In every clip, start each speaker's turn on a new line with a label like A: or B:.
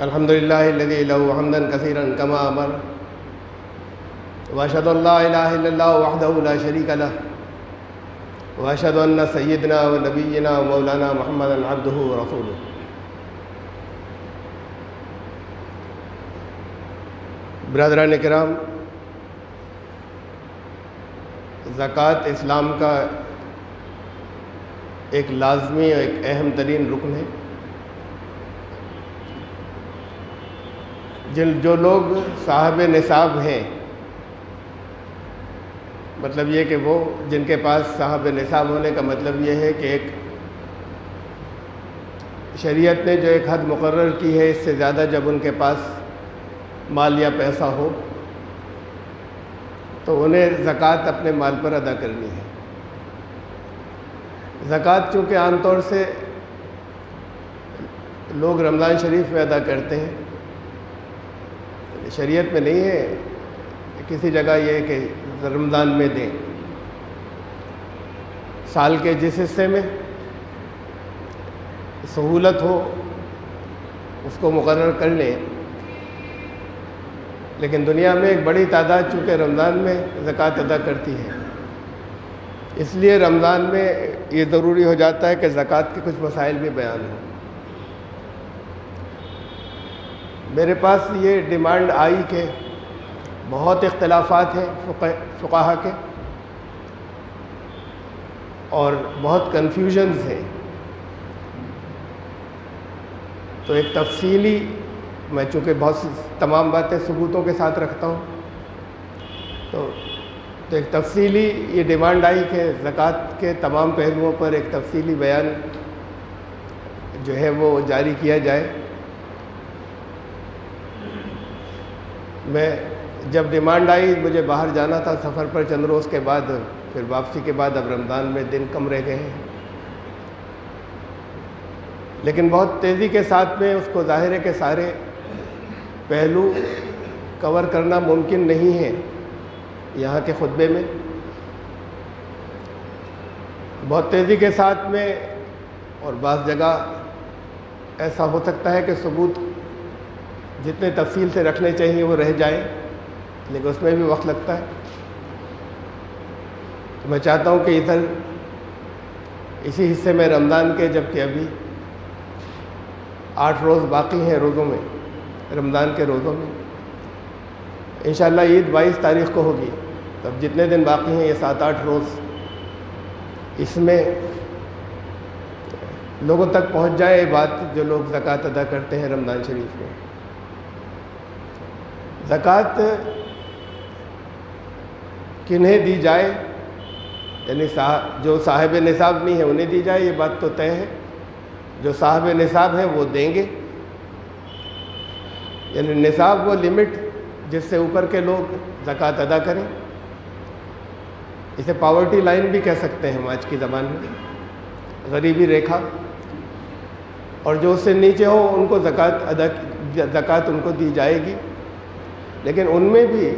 A: الحمد للہ الذی لہ حمدا کثیرا کما امر واشهد ان لا الہ الا اللہ وحدہ لا شریک لہ واشهد ان سیدنا و نبینا و مولانا محمدا عبدہ و رسولہ۔ برادران کرام، زکوٰۃ اسلام کا ایک لازمی اور ایک اہم ترین رکن ہے۔ جو لوگ صاحب نصاب ہیں، مطلب یہ کہ وہ جن کے پاس صاحب نصاب ہونے کا مطلب یہ ہے کہ ایک شریعت نے جو ایک حد مقرر کی ہے، اس سے زیادہ جب ان کے پاس مال یا پیسہ ہو تو انہیں زکوٰۃ اپنے مال پر ادا کرنی ہے۔ زکوٰۃ چونکہ عام طور سے لوگ رمضان شریف میں ادا کرتے ہیں، شریعت میں نہیں ہے کسی جگہ یہ کہ رمضان میں دیں۔ سال کے جس حصے میں سہولت ہو اس کو مقرر کر لیں، لیکن دنیا میں ایک بڑی تعداد چونکہ رمضان میں زکوٰۃ ادا کرتی ہے، اس لیے رمضان میں یہ ضروری ہو جاتا ہے کہ زکوٰۃ کے کچھ مسائل بھی بیان ہوں۔ میرے پاس یہ ڈیمانڈ آئی کہ بہت اختلافات ہیں فقہا کے اور بہت کنفیوژنز ہیں، تو ایک تفصیلی میں چونکہ بہت تمام باتیں ثبوتوں کے ساتھ رکھتا ہوں، تو ایک تفصیلی یہ ڈیمانڈ آئی کہ زکوٰۃ کے تمام پہلوؤں پر ایک تفصیلی بیان جو ہے وہ جاری کیا جائے۔ میں جب ڈیمانڈ آئی، مجھے باہر جانا تھا سفر پر چند روز کے بعد، پھر واپسی کے بعد اب رمضان میں دن کم رہ گئے ہیں، لیکن بہت تیزی کے ساتھ میں اس کو ظاہر ہے کہ سارے پہلو کور کرنا ممکن نہیں ہے یہاں کے خطبے میں۔ بہت تیزی کے ساتھ میں اور بعض جگہ ایسا ہو سکتا ہے کہ ثبوت جتنے تفصیل سے رکھنے چاہیے وہ رہ جائیں، لیکن اس میں بھی وقت لگتا ہے۔ تو میں چاہتا ہوں کہ ادھر اسی حصے میں رمضان کے، جبکہ ابھی 8 روز باقی ہیں روزوں میں، رمضان کے روزوں میں انشاءاللہ عید 22 تاریخ کو ہوگی، تب جتنے دن باقی ہیں یہ 7-8 روز، اس میں لوگوں تک پہنچ جائے یہ بات جو لوگ زکوٰۃ ادا کرتے ہیں رمضان شریف میں۔ زکوٰۃ کنہیں دی جائے، یعنی جو صاحب نصاب نہیں ہے انہیں دی جائے، یہ بات تو طے ہے۔ جو صاحب نصاب ہیں وہ دیں گے، یعنی نصاب وہ لمٹ جس سے اوپر کے لوگ زکوٰۃ ادا کریں، اسے پاورٹی لائن بھی کہہ سکتے ہیں ہم آج کی زبان میں، غریبی ریکھا، اور جو اس سے نیچے ہو ان کو زکوٰۃ ان کو دی جائے گی، لیکن ان میں بھی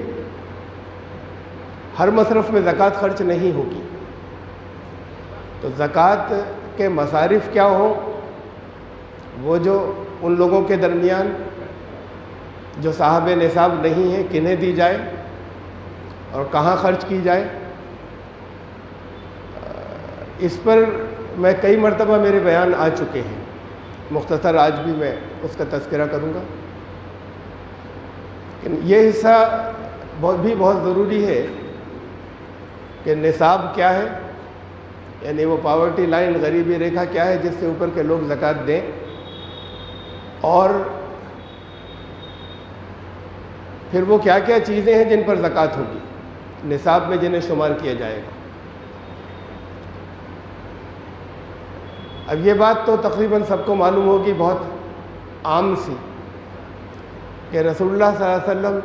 A: ہر مصرف میں زکوٰۃ خرچ نہیں ہوگی۔ تو زکوٰۃ کے مصارف کیا ہوں، وہ جو ان لوگوں کے درمیان جو صاحب نصاب نہیں ہیں کنہیں دی جائے اور کہاں خرچ کی جائے، اس پر میں کئی مرتبہ میرے بیان آ چکے ہیں، مختصر آج بھی میں اس کا تذکرہ کروں گا۔ یہ حصہ بہت ضروری ہے کہ نصاب کیا ہے، یعنی وہ پاورٹی لائن، غریبی ریکھا کیا ہے جس سے اوپر کے لوگ زکوٰۃ دیں، اور پھر وہ کیا کیا چیزیں ہیں جن پر زکوٰۃ ہوگی، نصاب میں جنہیں شمار کیا جائے گا۔ اب یہ بات تو تقریباً سب کو معلوم ہوگی، بہت عام سی، کہ رسول اللہ صلی اللہ علیہ وسلم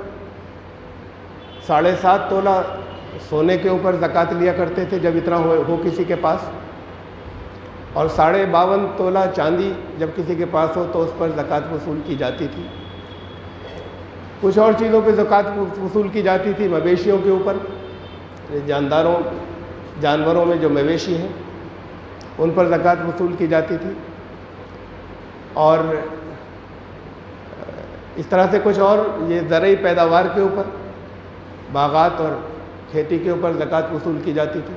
A: 7.5 تولہ سونے کے اوپر زکوٰۃ لیا کرتے تھے جب اتنا ہو کسی کے پاس، اور 52.5 تولہ چاندی جب کسی کے پاس ہو تو اس پر زکوٰۃ وصول کی جاتی تھی۔ کچھ اور چیزوں پہ زکوٰۃ وصول کی جاتی تھی، مویشیوں کے اوپر، جانوروں میں جو مویشی ہیں ان پر زکوٰۃ وصول کی جاتی تھی، اور اس طرح سے کچھ اور یہ زرعی پیداوار کے اوپر، باغات اور کھیتی کے اوپر زکوٰۃ وصول کی جاتی تھی۔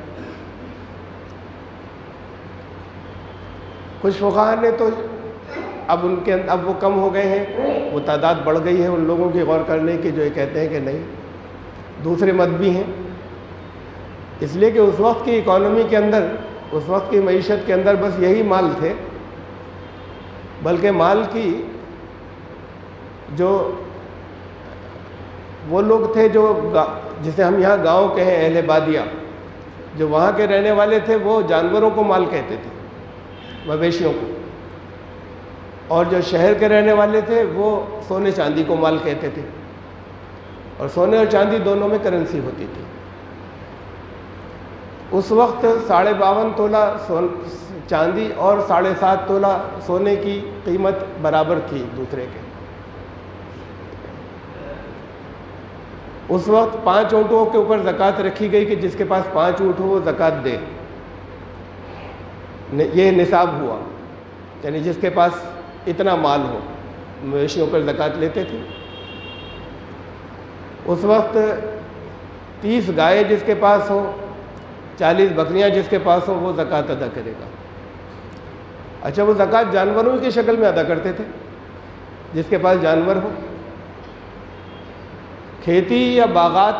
A: کچھ فقہا نے تو اب وہ کم ہو گئے ہیں، وہ تعداد بڑھ گئی ہے ان لوگوں کی غور کرنے کی جو یہ کہتے ہیں کہ نہیں، دوسرے مت بھی ہیں، اس لیے کہ اس وقت کی اکانومی کے اندر، اس وقت کی معیشت کے اندر بس یہی مال تھے، بلکہ مال کی جو وہ لوگ تھے جو جسے ہم یہاں گاؤں کہیں اہل بادیہ، جو وہاں کے رہنے والے تھے وہ جانوروں کو مال کہتے تھے، مویشیوں کو، اور جو شہر کے رہنے والے تھے وہ سونے چاندی کو مال کہتے تھے، اور سونے اور چاندی دونوں میں کرنسی ہوتی تھی۔ اس وقت 52.5 تولہ چاندی اور 7.5 تولہ سونے کی قیمت برابر تھی ایک دوسرے کے۔ اس وقت 5 اونٹوں کے اوپر زکوٰۃ رکھی گئی کہ جس کے پاس 5 اونٹ ہو وہ زکوٰۃ دے، یہ نصاب ہوا، یعنی جس کے پاس اتنا مال ہو مویشیوں پر زکوٰۃ لیتے تھے۔ اس وقت 30 گائے جس کے پاس ہو، 40 بکریاں جس کے پاس ہوں، وہ زکوٰۃ ادا کرے گا۔ اچھا، وہ زکوٰۃ جانوروں کی شکل میں ادا کرتے تھے، جس کے پاس جانور ہو۔ کھیتی یا باغات،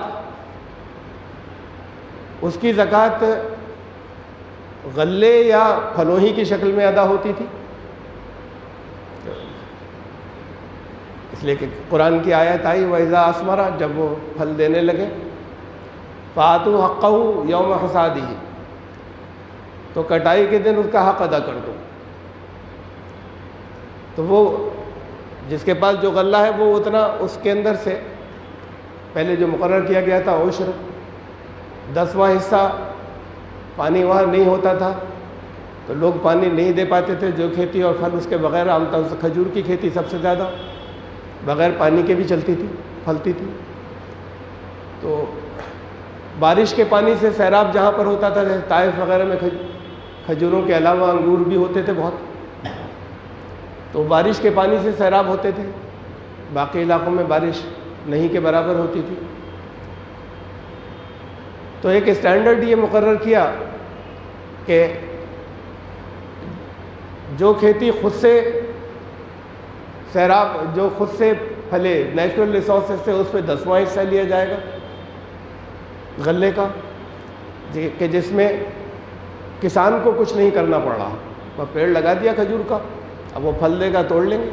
A: اس کی زکوٰۃ غلے یا پھلوں ہی کی شکل میں ادا ہوتی تھی، اس لیے کہ قرآن کی آیت آئی وَإِذَا أَثْمَرَ، جب وہ پھل دینے لگے، فَآتُوا حَقَّهُ يَوْمَ حَصَادِهِ، تو کٹائی کے دن اس کا حق ادا کر دو۔ تو وہ جس کے پاس جو غلہ ہے وہ اتنا اس کے اندر سے پہلے جو مقرر کیا گیا تھا عشر، 10واں حصہ، پانی وہاں نہیں ہوتا تھا تو لوگ پانی نہیں دے پاتے تھے، جو کھیتی اور پھل اس کے بغیر، عام طور سے کھجور کی کھیتی سب سے زیادہ بغیر پانی کے بھی چلتی تھی، پھلتی تھی، تو بارش کے پانی سے سیراب جہاں پر ہوتا تھا، جیسے طائف وغیرہ میں کھجوروں کے علاوہ انگور بھی ہوتے تھے بہت، تو بارش کے پانی سے سیراب ہوتے تھے، باقی علاقوں میں بارش نہیں کے برابر ہوتی تھی۔ تو ایک اسٹینڈرڈ یہ مقرر کیا کہ جو کھیتی خود سے سیراب، جو خود سے پھلے نیچرل ریسورسز سے، اس پہ 10واں حصہ لیا جائے گا غلے کا، کہ جس میں کسان کو کچھ نہیں کرنا پڑ رہا، وہ پیڑ لگا دیا کھجور کا، اب وہ پھل دے گا توڑ لیں گے،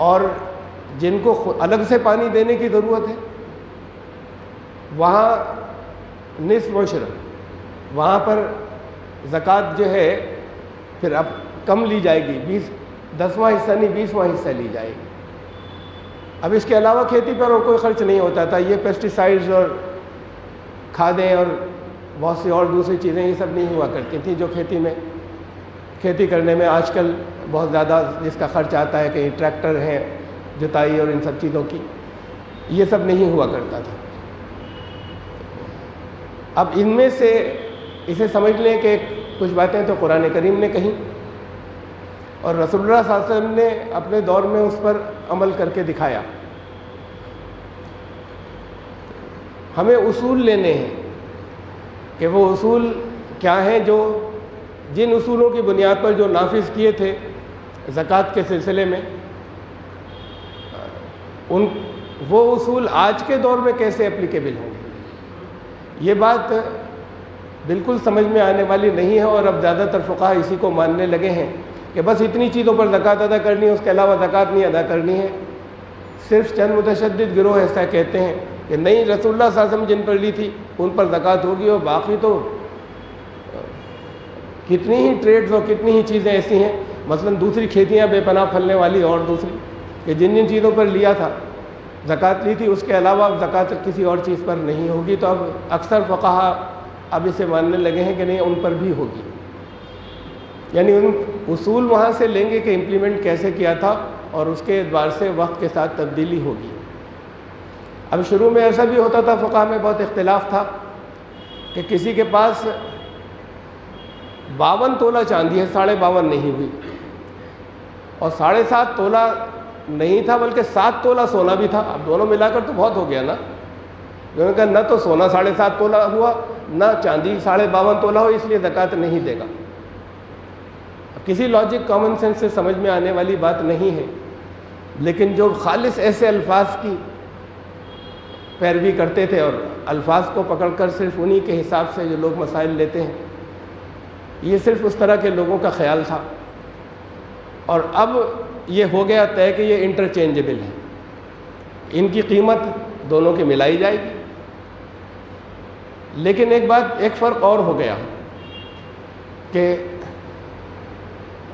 A: اور جن کو الگ سے پانی دینے کی ضرورت ہے وہاں نصف عشر، وہاں پر زکوٰۃ جو ہے پھر اب کم لی جائے گی، 10واں حصہ نہیں 20واں حصہ لی جائے گی۔ اب اس کے علاوہ کھیتی پر اور کوئی خرچ نہیں ہوتا تھا، یہ پیسٹی سائڈز اور کھادیں اور بہت سی اور دوسری چیزیں یہ سب نہیں ہوا کرتی تھیں جو کھیتی کرنے میں آج کل بہت زیادہ جس کا خرچ آتا ہے، کہیں ٹریکٹر ہیں، جتائی اور ان سب چیزوں کی، یہ سب نہیں ہوا کرتا تھا۔ اب ان میں سے اسے سمجھ لیں کہ کچھ باتیں تو قرآن کریم نے کہیں اور رسول اللہ صلی اللہ علیہ وسلم نے اپنے دور میں اس پر عمل کر کے دکھایا۔ ہمیں اصول لینے ہیں کہ وہ اصول کیا ہیں جو جن اصولوں کی بنیاد پر جو نافذ کیے تھے زکوٰۃ کے سلسلے میں، وہ اصول آج کے دور میں کیسے اپلیکیبل ہوں گے۔ یہ بات بالکل سمجھ میں آنے والی نہیں ہے، اور اب زیادہ تر فقہا اسی کو ماننے لگے ہیں کہ بس اتنی چیزوں پر زکوٰۃ ادا کرنی ہے، اس کے علاوہ زکوٰۃ نہیں ادا کرنی ہے۔ صرف چند متشدد گروہ ایسا کہتے ہیں کہ نہیں، رسول اللہ صلی اللہ علیہ وسلم جن پر لی تھی ان پر زکوٰۃ ہوگی، اور باقی تو کتنی ہی ٹریڈز اور کتنی ہی چیزیں ایسی ہیں، مثلا دوسری کھیتیاں بے پناہ پھلنے والی اور دوسری، کہ جن جن چیزوں پر لیا تھا زکوٰۃ لی تھی، اس کے علاوہ اب زکوٰۃ کسی اور چیز پر نہیں ہوگی۔ تو اب اکثر فقہا اب اسے ماننے لگے ہیں کہ نہیں، ان پر بھی ہوگی، یعنی ان اصول وہاں سے لیں گے کہ امپلیمنٹ کیسے کیا تھا، اور اس کے اعتبار سے وقت کے ساتھ تبدیلی ہوگی۔ اب شروع میں ایسا بھی ہوتا تھا، فقہا میں بہت اختلاف تھا کہ کسی کے پاس 52 تولہ چاندی ہے، 52.5 نہیں ہوئی، اور 7.5 تولہ نہیں تھا بلکہ 7 تولہ سونا بھی تھا. اب دونوں ملا کر تو بہت ہو گیا نا. انہوں نے کہا نہ تو سونا 7.5 تولہ ہوا نہ چاندی 52.5 تولہ ہو، اس لیے زکوٰۃ نہیں دے گا. اب کسی لاجک کامن سینس سے سمجھ میں آنے والی بات نہیں ہے، لیکن جو خالص ایسے الفاظ کی پیروی کرتے تھے اور الفاظ کو پکڑ کر صرف انہی کے حساب سے جو لوگ مسائل لیتے ہیں، یہ صرف اس طرح کے لوگوں کا خیال تھا. اور اب یہ ہو گیا طے کہ یہ انٹرچینجبل ہے، ان کی قیمت دونوں کی ملائی جائے گی. لیکن ایک فرق اور ہو گیا کہ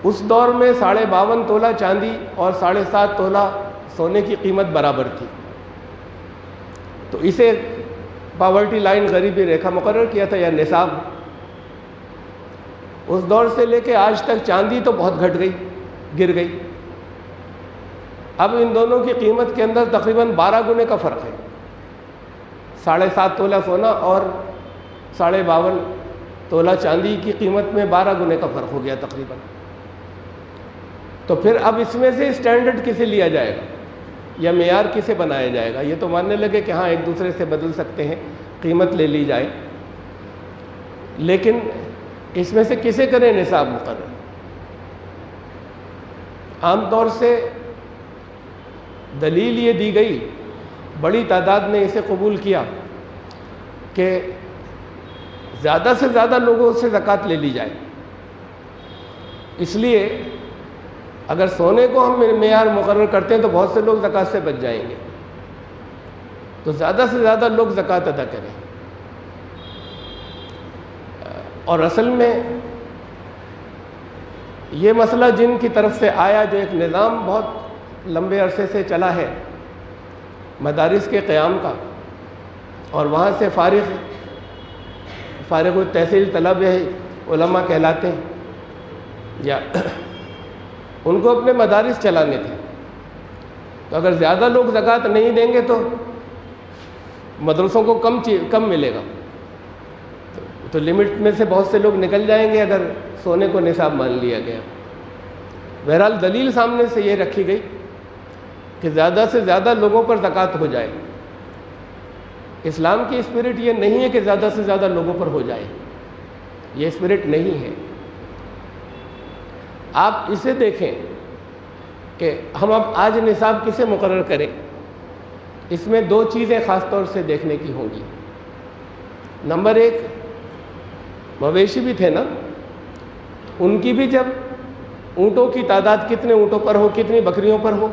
A: اس دور میں 52.5 تولہ چاندی اور 7.5 تولہ سونے کی قیمت برابر تھی. تو اسے پاورٹی لائن غریبی ریکھا مقرر کیا تھا یا نصاب. اس دور سے لے کے آج تک چاندی تو بہت گھٹ گئی، گر گئی. اب ان دونوں کی قیمت کے اندر تقریباً 12 گنے کا فرق ہے. 7.5 تولہ سونا اور 52.5 تولہ چاندی کی قیمت میں 12 گنے کا فرق ہو گیا تقریباً. تو پھر اب اس میں سے اسٹینڈرڈ کسے لیا جائے گا یا معیار کسے بنایا جائے گا؟ یہ تو ماننے لگے کہ ہاں ایک دوسرے سے بدل سکتے ہیں، قیمت لے لی جائے، لیکن اس میں سے کسے کریں نصاب مقرر؟ عام طور سے دلیل یہ دی گئی، بڑی تعداد نے اسے قبول کیا کہ زیادہ سے زیادہ لوگوں سے زکوٰۃ لے لی جائے. اس لیے اگر سونے کو ہم معیار مقرر کرتے ہیں تو بہت سے لوگ زکوٰۃ سے بچ جائیں گے، تو زیادہ سے زیادہ لوگ زکوٰۃ ادا کریں. اور اصل میں یہ مسئلہ جن کی طرف سے آیا، جو ایک نظام بہت لمبے عرصے سے چلا ہے مدارس کے قیام کا، اور وہاں سے فارغ التحصیل طلبہ علماء کہلاتے ہیں، یا ان کو اپنے مدارس چلانے تھے. تو اگر زیادہ لوگ زکوٰۃ نہیں دیں گے تو مدرسوں کو کم ملے گا، تو لمٹ میں سے بہت سے لوگ نکل جائیں گے اگر سونے کو نصاب مان لیا گیا. بہرحال دلیل سامنے سے یہ رکھی گئی کہ زیادہ سے زیادہ لوگوں پر زکوٰۃ ہو جائے. اسلام کی اسپرٹ یہ نہیں ہے کہ زیادہ سے زیادہ لوگوں پر ہو جائے، یہ اسپرٹ نہیں ہے. آپ اسے دیکھیں کہ ہم اب آج نصاب کسے مقرر کریں. اس میں 2 چیزیں خاص طور سے دیکھنے کی ہوں گی. نمبر 1، مویشی بھی تھے نا، ان کی بھی جب اونٹوں کی تعداد کتنے اونٹوں پر ہو، کتنی بکریوں پر ہو،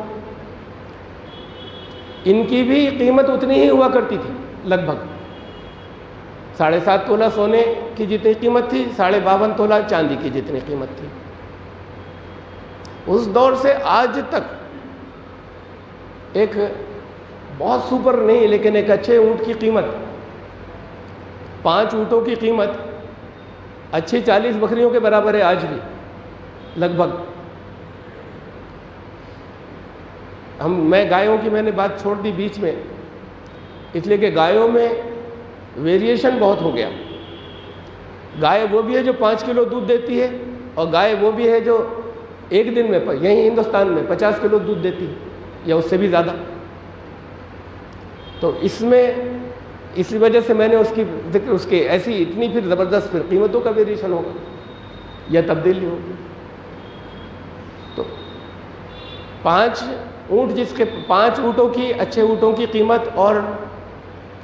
A: ان کی بھی قیمت اتنی ہی ہوا کرتی تھی لگ بھگ. 7.5 تولہ سونے کی جتنی قیمت تھی، 52.5 تولہ چاندی کی جتنی قیمت تھی. اس دور سے آج تک ایک بہت سپر نہیں لیکن ایک اچھے اونٹ کی قیمت، 5 اونٹوں کی قیمت اچھی 40 بکریوں کے برابر ہے آج بھی لگ بھگ. میں گایوں کی میں نے بات چھوڑ دی بیچ میں، اس لیے کہ گایوں میں ویریشن بہت ہو گیا. گائے وہ بھی ہے جو 5 کلو دودھ دیتی ہے، اور گائے وہ بھی ہے جو ایک دن میں یہیں ہندوستان میں 50 کلو دودھ دیتی ہے یا اس سے بھی زیادہ. تو اس میں اسی وجہ سے میں نے اس کی ذکر، اس کے ایسی اتنی پھر زبردست پھر قیمتوں کا ویریشن ہوگا یا تبدیلی ہوگی. تو 5 اونٹ، جس کے 5 اونٹوں کی اچھے اونٹوں کی قیمت اور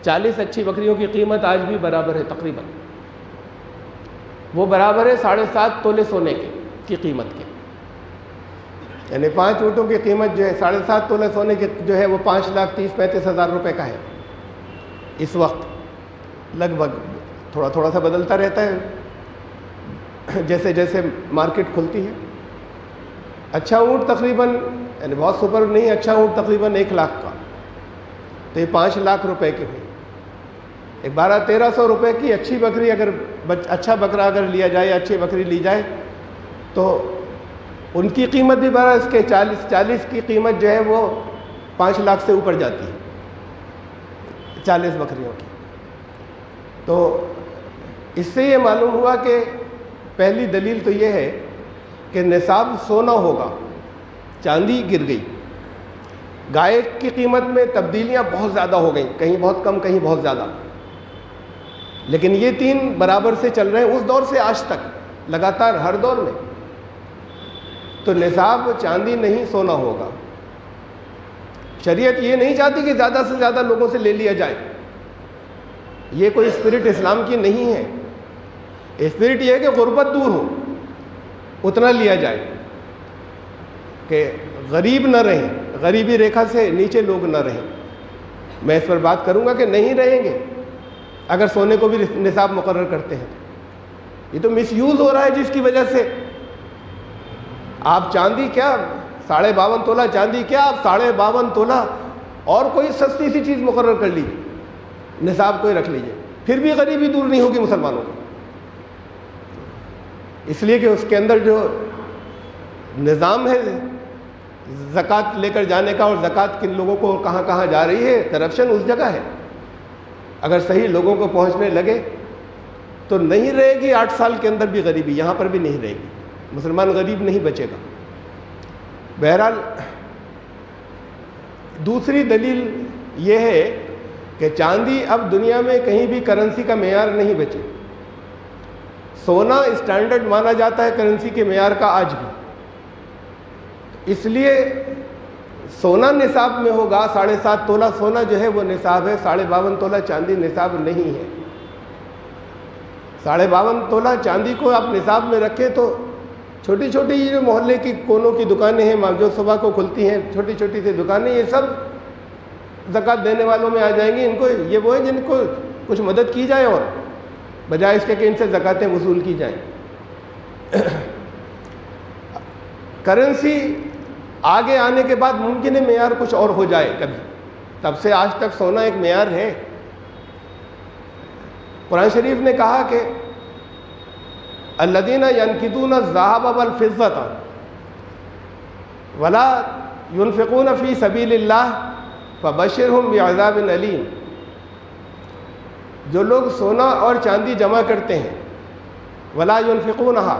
A: 40 اچھی بکریوں کی قیمت آج بھی برابر ہے تقریباً. وہ برابر ہے 7.5 تولے سونے کی قیمت کے. یعنی 5 اونٹوں کی قیمت جو ہے 7.5 تولے سونے کی جو ہے وہ 5,30,35,000 روپے کا ہے اس وقت. لگ بھگ تھوڑا تھوڑا سا بدلتا رہتا ہے جیسے جیسے مارکیٹ کھلتی ہے. اچھا اونٹ تقریباً، یعنی بہت سپر نہیں، اچھا اونٹ تقریباً 1 لاکھ کا، تو یہ 5 لاکھ روپے کی ہوئی. 1200-1300 روپے کی اچھی بکری، اگر اچھا بکرا اگر لیا جائے، اچھی بکری لی جائے تو ان کی قیمت بھی بڑا، اس کے 40 کی قیمت جو ہے وہ 5 لاکھ سے اوپر جاتی ہے 40 بکریوں کی. تو اس سے یہ معلوم ہوا کہ پہلی دلیل تو یہ ہے کہ نصاب سونا ہوگا، چاندی گر گئی. گائے کی قیمت میں تبدیلیاں بہت زیادہ ہو گئیں، کہیں بہت کم کہیں بہت زیادہ، لیکن یہ تین برابر سے چل رہے ہیں اس دور سے آج تک لگاتار ہر دور میں۔ تو نصاب چاندی نہیں سونا ہوگا۔ شریعت یہ نہیں چاہتی کہ زیادہ سے زیادہ لوگوں سے لے لیا جائے، یہ کوئی اسپرٹ اسلام کی نہیں ہے۔ اسپرٹ یہ ہے کہ غربت دور ہو، اتنا لیا جائے کہ غریب نہ رہیں، غریبی ریکھا سے نیچے لوگ نہ رہیں۔ میں اس پر بات کروں گا کہ نہیں رہیں گے اگر سونے کو بھی نصاب مقرر کرتے ہیں۔ یہ تو مس یوز ہو رہا ہے، جس کی وجہ سے آپ چاندی کیا 52.5 تولہ چاندی کیا، آپ 52.5 تولہ اور کوئی سستی سی چیز مقرر کر لیجیے، نصاب کوئی رکھ لیجیے، پھر بھی غریبی دور نہیں ہوگی مسلمانوں کو۔ اس لیے کہ اس کے اندر جو نظام ہے زکوٰۃ لے کر جانے کا، اور زکوٰۃ کن لوگوں کو کہاں کہاں جا رہی ہے، کرپشن اس جگہ ہے۔ اگر صحیح لوگوں کو پہنچنے لگے تو نہیں رہے گی 8 سال کے اندر بھی غریبی، یہاں پر بھی نہیں رہے گی، مسلمان غریب نہیں بچے گا۔ بہرحال دوسری دلیل یہ ہے کہ چاندی اب دنیا میں کہیں بھی کرنسی کا معیار نہیں بچے۔ سونا اسٹینڈرڈ مانا جاتا ہے کرنسی کے معیار کا آج بھی، اس لیے سونا نصاب میں ہوگا۔ 7.5 تولہ سونا جو ہے وہ نصاب ہے، 52.5 تولہ چاندی نصاب نہیں ہے۔ 52.5 تولہ چاندی کو آپ نصاب میں رکھیں تو چھوٹی چھوٹی یہ جو محلے کی کونوں کی دکانیں ہیں جو صبح کو کھلتی ہیں، چھوٹی چھوٹی سی دکانیں، یہ سب زکوٰۃ دینے والوں میں آ جائیں گی۔ ان کو یہ وہ ہیں جن کو کچھ مدد کی جائے، اور بجائے اس کے کہ ان سے زکوٰتیں وصول کی جائیں۔ کرنسی آگے آنے کے بعد ممکن ہے معیار کچھ اور ہو جائے کبھی، تب سے آج تک سونا ایک معیار ہے۔ قرآن شریف نے کہا کہ الذین ینکثون الذھب والفضة ولا ينفقون فی سبیل اللہ فبشرہم بعذاب علیم۔ جو لوگ سونا اور چاندی جمع کرتے ہیں، ولا ينفقونہا،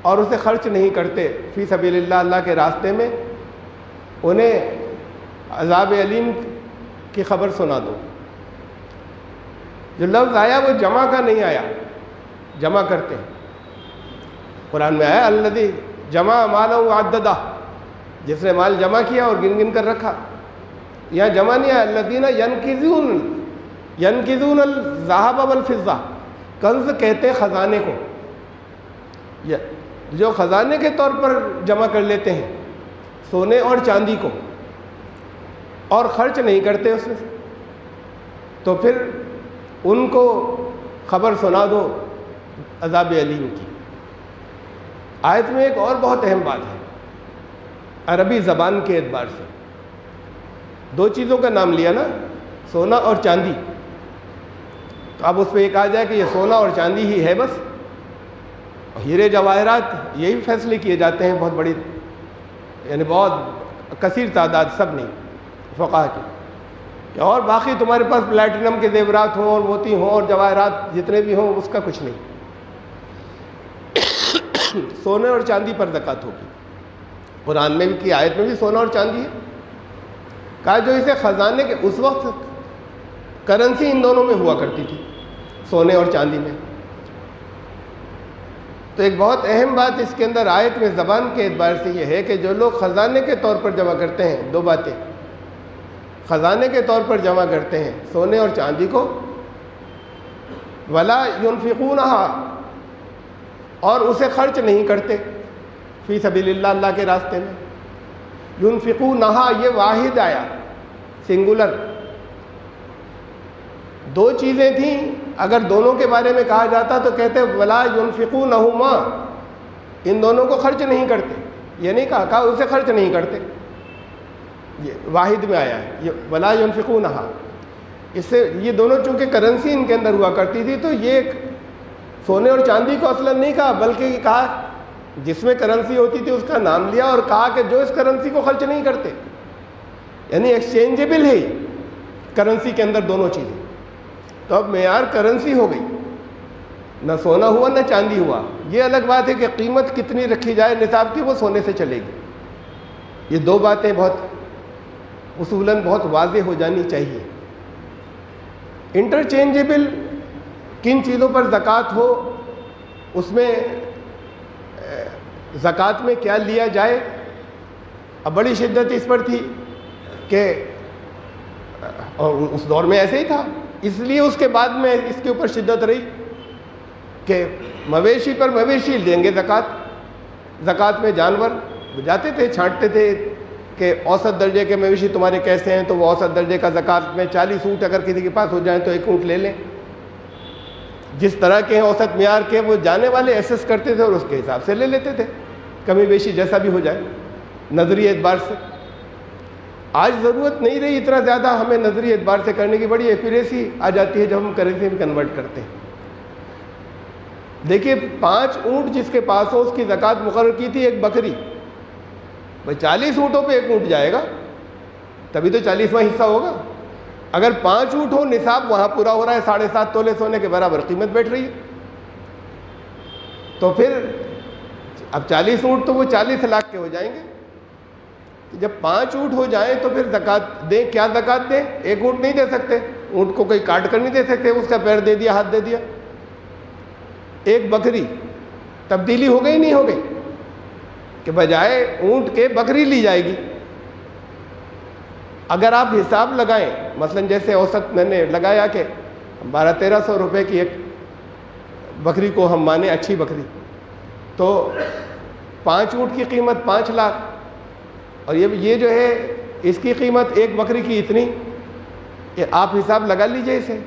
A: اور اسے خرچ نہیں کرتے، فی سبیل اللہ، اللہ کے راستے میں، انہیں عذاب علیم کی خبر سنا دو۔ جو لفظ آیا وہ جمع کا نہیں آیا، جمع کرتے ہیں۔ قرآن میں آیا الذی جمع مالہ وعددہ، جس نے مال جمع کیا اور گن گن کر رکھا۔ یہاں جمع نہیں آیا، الذین ینکثون الذھب والفضہ، کنز کہتے ہیں خزانے کو، جو خزانے کے طور پر جمع کر لیتے ہیں سونے اور چاندی کو، اور خرچ نہیں کرتے اس میں، تو پھر ان کو خبر سنا دو عذاب علیم کی۔ آیت میں ایک اور بہت اہم بات ہے، عربی زبان کے اعتبار سے دو چیزوں کا نام لیا نا، سونا اور چاندی، تو اب اس پہ یہ کہا جائے کہ یہ سونا اور چاندی ہی ہے بس، ہیرے جواہرات یہی فیصلے کیے جاتے ہیں بہت بڑی، یعنی بہت کثیر تعداد، سب نہیں فقہا کی، کہ اور باقی تمہارے پاس پلیٹینم کے زیورات ہوں اور موتی ہوں اور جواہرات جتنے بھی ہوں، اس کا کچھ نہیں۔ سونے اور چاندی پر زکوٰۃ ہوگی۔ قرآن میں بھی کی آیت میں بھی سونا اور چاندی ہے، کہا جو اسے خزانے کے، اس وقت کرنسی ان دونوں میں ہوا کرتی تھی، سونے اور چاندی میں۔ تو ایک بہت اہم بات اس کے اندر آیت میں زبان کے اعتبار سے یہ ہے کہ جو لوگ خزانے کے طور پر جمع کرتے ہیں، دو باتیں، خزانے کے طور پر جمع کرتے ہیں سونے اور چاندی کو، ولا ينفقونہا، اور اسے خرچ نہیں کرتے، فی سبیل اللہ، اللہ کے راستے میں۔ ينفقونہا یہ واحد آیا، سنگولر، دو چیزیں تھیں، اگر دونوں کے بارے میں کہا جاتا تو کہتے ولا ينفقونہما، ان دونوں کو خرچ نہیں کرتے، یہ نہیں کہا اسے خرچ نہیں کرتے، یہ واحد میں آیا ہے، یہ ولا ينفقونہا۔ اس سے یہ دونوں چونکہ کرنسی ان کے اندر ہوا کرتی تھی، تو یہ سونے اور چاندی کو اصلا نہیں کہا، بلکہ یہ کہا جس میں کرنسی ہوتی تھی اس کا نام لیا، اور کہا کہ جو اس کرنسی کو خرچ نہیں کرتے، یعنی ایکسچینجیبل ہے کرنسی کے اندر دونوں چیزیں۔ تو اب معیار کرنسی ہو گئی، نہ سونا ہوا نہ چاندی ہوا۔ یہ الگ بات ہے کہ قیمت کتنی رکھی جائے نصاب کی، وہ سونے سے چلے گی۔ یہ دو باتیں بہت اصولاً بہت واضح ہو جانی چاہیے۔ انٹرچینجیبل کن چیزوں پر زکوٰۃ ہو، اس میں زکوٰۃ میں کیا لیا جائے، اب بڑی شدت اس پر تھی کہ اور اس دور میں ایسے ہی تھا، اس لیے اس کے بعد میں اس کے اوپر شدت رہی کہ مویشی پر مویشی دیں گے زکوٰۃ میں جانور جاتے تھے چھانٹتے تھے کہ اوسط درجے کے مویشی تمہارے کیسے ہیں، تو وہ اوسط درجے کا زکوٰۃ میں 40 اونٹ اگر کسی کے پاس ہو جائیں تو 1 اونٹ لے لیں، جس طرح کے ہیں اوسط معیار کے وہ جانے والے ایسس کرتے تھے اور اس کے حساب سے لے لیتے تھے، کمی بیشی جیسا بھی ہو جائے نظری اعتبار سے۔ آج ضرورت نہیں رہی اتنا زیادہ ہمیں نظری اعتبار سے کرنے کی، بڑی ایکوریسی آ جاتی ہے جب ہم کرنسی میں کنورٹ کرتے ہیں۔ دیکھیے 5 اونٹ جس کے پاس ہو اس کی زکوٰۃ مقرر کی تھی 1 بکری، بھائی 40 اونٹوں پہ 1 اونٹ جائے گا تبھی تو 40واں حصہ ہوگا۔ اگر 5 اونٹ ہو نصاب وہاں پورا ہو رہا ہے 7.5 تولے سونے کے برابر قیمت بیٹھ رہی ہے، تو پھر اب 40 اونٹ تو وہ 40 لاکھ کے ہو جائیں گے۔ جب 5 اونٹ ہو جائیں تو پھر زکوٰۃ دیں، کیا زکوٰۃ دیں؟ 1 اونٹ نہیں دے سکتے، اونٹ کو کوئی کاٹ کر نہیں دے سکتے، اس کا پیر دے دیا، ہاتھ دے دیا۔ 1 بکری، تبدیلی ہو گئی نہیں ہو گئی کہ بجائے اونٹ کے بکری لی جائے گی۔ اگر آپ حساب لگائیں، مثلا جیسے اوسط میں نے لگایا کہ 1200-1300 روپے کی 1 بکری کو ہم مانیں اچھی بکری، تو 5 اونٹ کی قیمت 5 لاکھ، اور یہ جو ہے اس کی قیمت 1 بکری کی اتنی، کہ آپ حساب لگا لیجئے اسے،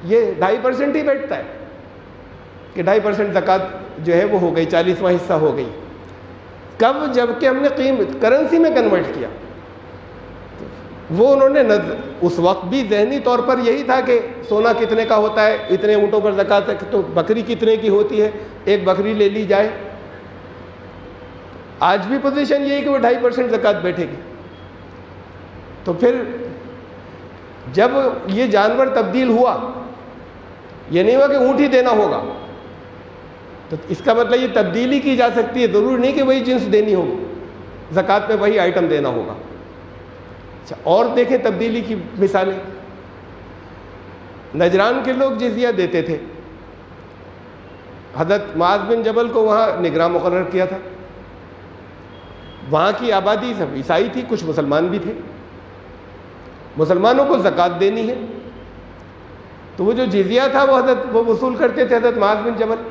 A: یہ 2.5% ہی بیٹھتا ہے کہ 2.5% زکوٰۃ جو ہے وہ ہو گئی، 40واں حصہ ہو گئی۔ کب؟ جب کہ ہم نے قیمت کرنسی میں کنورٹ کیا۔ وہ انہوں نے اس وقت بھی ذہنی طور پر یہی تھا کہ سونا کتنے کا ہوتا ہے، اتنے اونٹوں پر زکوٰۃ ہے تو بکری کتنے کی ہوتی ہے، 1 بکری لے لی جائے۔ آج بھی پوزیشن یہی کہ وہ 2.5% زکوٰۃ بیٹھے گی۔ تو پھر جب یہ جانور تبدیل ہوا، یہ نہیں ہوا کہ اونٹ ہی دینا ہوگا، تو اس کا مطلب یہ تبدیلی کی جا سکتی ہے، ضروری نہیں کہ وہی جنس دینی ہوگی، زکوٰۃ میں وہی آئٹم دینا ہوگا۔ اچھا، اور دیکھیں تبدیلی کی مثالیں۔ نجران کے لوگ جزیہ دیتے تھے، حضرت معاذ بن جبل کو وہاں نگراں مقرر کیا تھا، وہاں کی آبادی سب عیسائی تھی، کچھ مسلمان بھی تھے، مسلمانوں کو زکوٰۃ دینی ہے، تو وہ جو جزیہ تھا وہ وصول کرتے تھے حضرت معاذ بن جبل،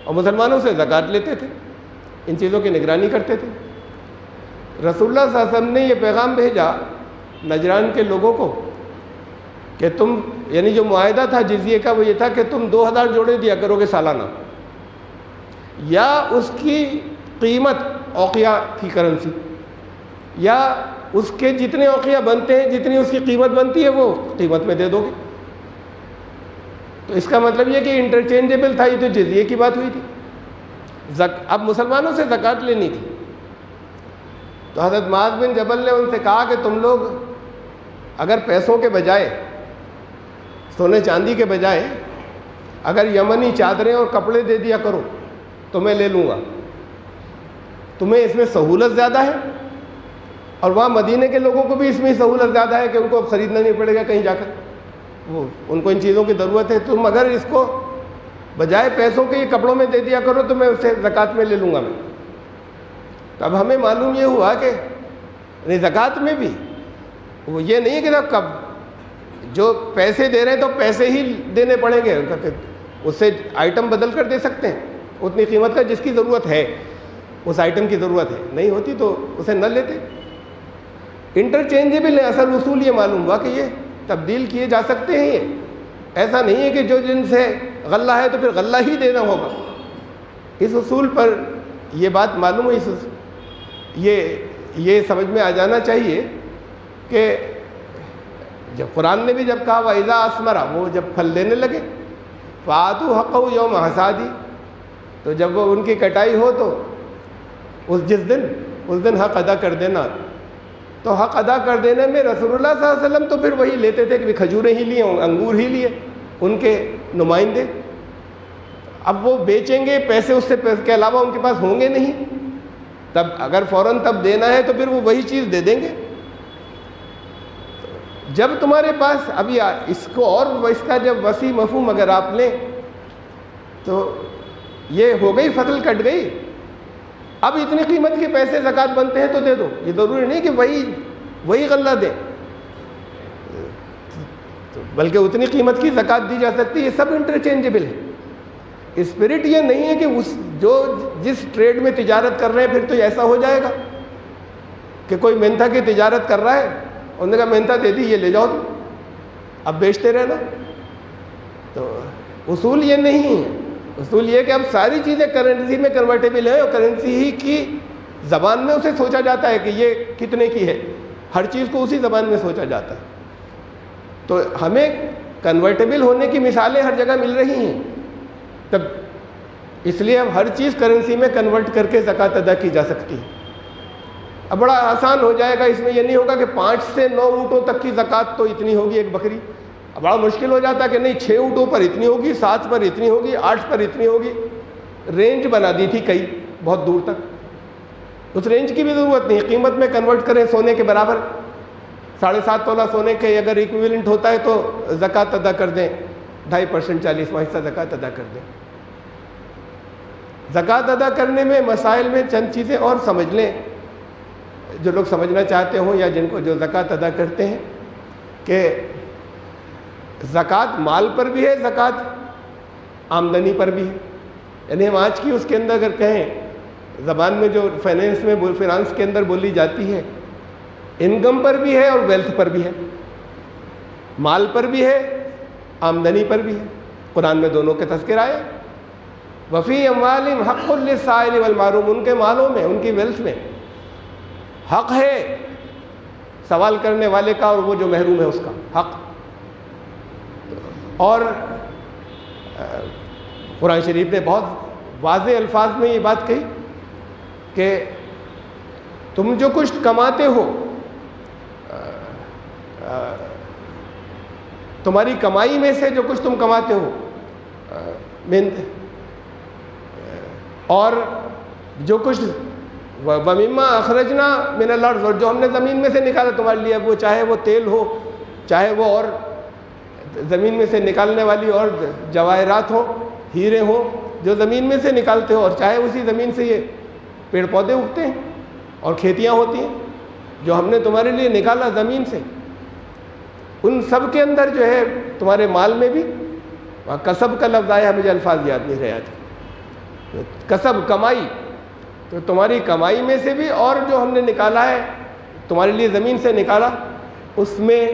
A: اور مسلمانوں سے زکوٰۃ لیتے تھے، ان چیزوں کی نگرانی کرتے تھے۔ رسول اللہ صلی اللہ علیہ وسلم نے یہ پیغام بھیجا نجران کے لوگوں کو کہ تم، یعنی جو معاہدہ تھا جزیے کا وہ یہ تھا کہ تم 2000 جوڑے دیا کرو گے سالانہ، یا اس کی قیمت اوقیہ تھی کرنسی، یا اس کے جتنے اوقیہ بنتے ہیں جتنی اس کی قیمت بنتی ہے وہ قیمت میں دے دو گے۔ تو اس کا مطلب یہ کہ انٹرچینجیبل تھا، یہ تو جزیے کی بات ہوئی تھی، اب مسلمانوں سے زکوٰۃ لینی تھی۔ تو حضرت معاذ بن جبل نے ان سے کہا کہ تم لوگ اگر پیسوں کے بجائے، سونے چاندی کے بجائے اگر یمنی چادریں اور کپڑے دے دیا کرو تو میں لے لوں گا، تمہیں اس میں سہولت زیادہ ہے، اور وہاں مدینے کے لوگوں کو بھی اس میں سہولت زیادہ ہے کہ ان کو اب خریدنا نہیں پڑے گا کہیں جا کر، وہ ان کو ان چیزوں کی ضرورت ہے، تم اگر اس کو بجائے پیسوں کے یہ کپڑوں میں دے دیا کرو تو میں اسے زکوٰۃ میں لے لوں گا میں۔ تو اب ہمیں معلوم یہ ہوا کہ زکوٰۃ میں بھی وہ یہ نہیں کہ کب جو پیسے دے رہے ہیں تو پیسے ہی دینے پڑیں گے، اس سے آئٹم بدل کر دے سکتے ہیں اتنی قیمت کا جس کی ضرورت ہے، اس آئٹم کی ضرورت ہے، نہیں ہوتی تو اسے نہ لیتے۔ انٹرچینجیبل ہے، اصل اصول یہ معلوم ہوا کہ یہ تبدیل کیے جا سکتے ہیں، یہ ایسا نہیں ہے کہ جو جن سے غلہ ہے تو پھر غلہ ہی دینا ہوگا۔ اس اصول پر یہ بات معلوم ہے، یہ سمجھ میں آ جانا چاہیے کہ جب قرآن نے بھی جب کہا وَإِذَا أَثْمَرَ، وہ جب پھل دینے لگے، فَآتُوا حَقَّهُ يَوْمَ حَصَادِهِ، تو جب وہ ان کی کٹائی ہو تو اس دن حق ادا کر دینا۔ تو حق ادا کر دینے میں رسول اللہ صلی اللہ علیہ وسلم تو پھر وہی لیتے تھے کہ کھجوریں ہی لیے، انگور ہی لیے، ان کے نمائندے، اب وہ بیچیں گے، پیسے اس سے کے علاوہ ان کے پاس ہوں گے نہیں، تب اگر فوراً تب دینا ہے تو پھر وہ وہی چیز دے دیں گے۔ جب تمہارے پاس ابھی اس کو اور اس کا جب وسیع مفہوم اگر آپ لیں تو یہ ہو گئی فصل کٹ گئی، اب اتنی قیمت کے پیسے زکوٰۃ بنتے ہیں تو دے دو، یہ ضروری نہیں کہ وہی غلہ دیں، بلکہ اتنی قیمت کی زکوٰۃ دی جا سکتی ہے، یہ سب انٹرچینجبل ہے۔ اسپرٹ یہ نہیں ہے کہ جس ٹریڈ میں تجارت کر رہے ہیں پھر تو ایسا ہو جائے گا کہ کوئی مینتھا کی تجارت کر رہا ہے، انہوں نے کہا مینتھا دے دی، یہ لے جاؤ تم اب بیچتے رہنا۔ تو اصول یہ نہیں ہے، اصول یہ کہ اب ساری چیزیں کرنسی میں کنورٹیبل ہیں، اور کرنسی ہی کی زبان میں اسے سوچا جاتا ہے کہ یہ کتنے کی ہے، ہر چیز کو اسی زبان میں سوچا جاتا ہے۔ تو ہمیں کنورٹیبل ہونے کی مثالیں ہر جگہ مل رہی ہیں، تب اس لیے اب ہر چیز کرنسی میں کنورٹ کر کے زکوٰۃ ادا کی جا سکتی ہے۔ اب بڑا آسان ہو جائے گا، اس میں یہ نہیں ہوگا کہ 5 سے 9 اونٹوں تک کی زکوٰۃ تو اتنی ہوگی ایک بکری، اب بڑا مشکل ہو جاتا ہے کہ نہیں 6 اونٹوں پر اتنی ہوگی، 7 پر اتنی ہوگی، 8 پر اتنی ہوگی، رینج بنا دی تھی کئی بہت دور تک، اس رینج کی بھی ضرورت نہیں، قیمت میں کنورٹ کریں سونے کے برابر، 7.5 تولہ سونے کے اگر ایکویولنٹ ہوتا ہے تو زکوٰۃ ادا کر دیں، 2.5% 40واں حصہ زکوٰۃ ادا کر دیں۔ زکوٰۃ ادا کرنے میں مسائل میں چند چیزیں اور سمجھ لیں جو لوگ سمجھنا چاہتے ہوں یا جن کو جو زکوٰۃ ادا کرتے ہیں، کہ زکوٰۃ مال پر بھی ہے، زکوٰۃ آمدنی پر بھی ہے، یعنی ہم آج کی اس کے اندر اگر کہیں زبان میں جو فائنانس کے اندر بولی جاتی ہے، انکم پر بھی ہے اور ویلتھ پر بھی ہے، مال پر بھی ہے، آمدنی پر بھی ہے، قرآن میں دونوں کے تذکرہ آئے۔ وفی اموالہم حق للسائل والمحروم، ان کے مالوں میں، ان کی ویلتھ میں حق ہے سوال کرنے والے کا اور وہ جو محروم ہے اس کا حق۔ اور قرآن شریف نے بہت واضح الفاظ میں یہ بات کہی کہ تم جو کچھ کماتے ہو، تمہاری کمائی میں سے جو کچھ تم کماتے ہو، اور جو کچھ وَمِمَّا أَخْرَجْنَا مِنَ الْأَرْضِ، اور جو ہم نے زمین میں سے نکالا تمہارے لیے، وہ چاہے وہ تیل ہو، چاہے وہ اور زمین میں سے نکالنے والی اور جواہرات ہوں، ہیرے ہوں جو زمین میں سے نکالتے ہو، اور چاہے اسی زمین سے یہ پیڑ پودے اگتے ہیں اور کھیتیاں ہوتی ہیں جو ہم نے تمہارے لیے نکالا زمین سے، ان سب کے اندر جو ہے تمہارے مال میں بھی کسب کا لفظ آیا، مجھے الفاظ یاد نہیں رہے آج، کسب کمائی، تو تمہاری کمائی میں سے بھی اور جو ہم نے نکالا ہے تمہارے لیے زمین سے نکالا، اس میں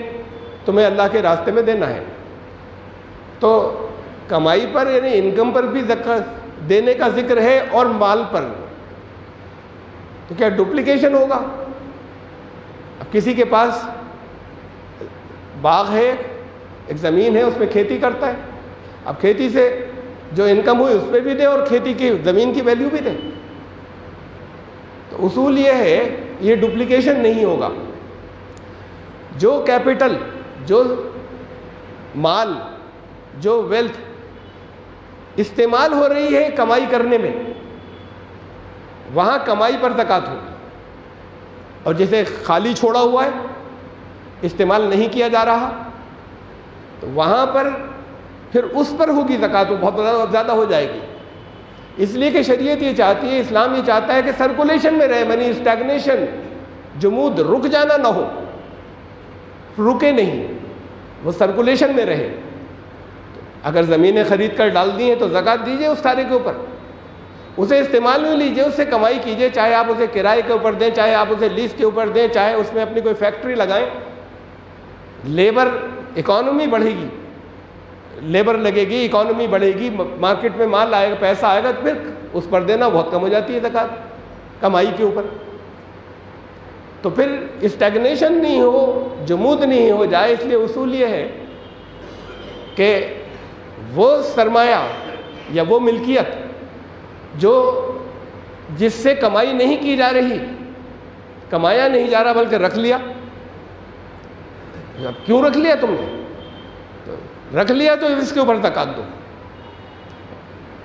A: تمہیں اللہ کے راستے میں دینا ہے۔ تو کمائی پر یعنی انکم پر بھی زکوٰۃ دینے کا ذکر ہے اور مال پر، تو کیا ڈپلیکیشن ہوگا؟ اب کسی کے پاس باغ ہے، ایک زمین ہے، اس میں کھیتی کرتا ہے، اب کھیتی سے جو انکم ہوئی اس پہ بھی دے اور کھیتی کی زمین کی ویلیو بھی دے، تو اصول یہ ہے یہ ڈپلیکیشن نہیں ہوگا۔ جو کیپٹل، جو مال، جو ویلتھ استعمال ہو رہی ہے کمائی کرنے میں، وہاں کمائی پر زکوٰۃ ہوگی، اور جسے خالی چھوڑا ہوا ہے استعمال نہیں کیا جا رہا تو وہاں پر پھر اس پر ہوگی زکوٰۃ، وہ بہت زیادہ ہو جائے گی، اس لیے کہ شریعت یہ چاہتی ہے، اسلام یہ چاہتا ہے کہ سرکولیشن میں رہے، یعنی اسٹیگنیشن، جمود، رک جانا نہ ہو، رکے نہیں، وہ سرکولیشن میں رہے۔ اگر زمینیں خرید کر ڈال دی ہیں تو زکوٰۃ دیجئے اس سارے کے اوپر، اسے استعمال میں لیجئے، اس سے کمائی کیجئے، چاہے آپ اسے کرائے کے اوپر دیں، چاہے آپ اسے لیز کے اوپر دیں، چاہے اس میں اپنی کوئی فیکٹری لگائیں، لیبر اکانومی بڑھے گی، لیبر لگے گی، اکانومی بڑھے گی، مارکیٹ میں مال آئے گا، پیسہ آئے گا، تو پھر اس پر دینا بہت کم ہو جاتی ہے زکوٰۃ کمائی کے اوپر۔ تو پھر اسٹیگنیشن نہیں ہو، جمود نہیں ہو جائے، اس لیے اصول یہ ہے کہ وہ سرمایہ یا وہ ملکیت جو جس سے کمائی نہیں کی جا رہی، کمایا نہیں جا رہا بلکہ رکھ لیا، اب کیوں رکھ لیا تم نے؟ رکھ لیا تو اس کے اوپر زکوٰۃ دو،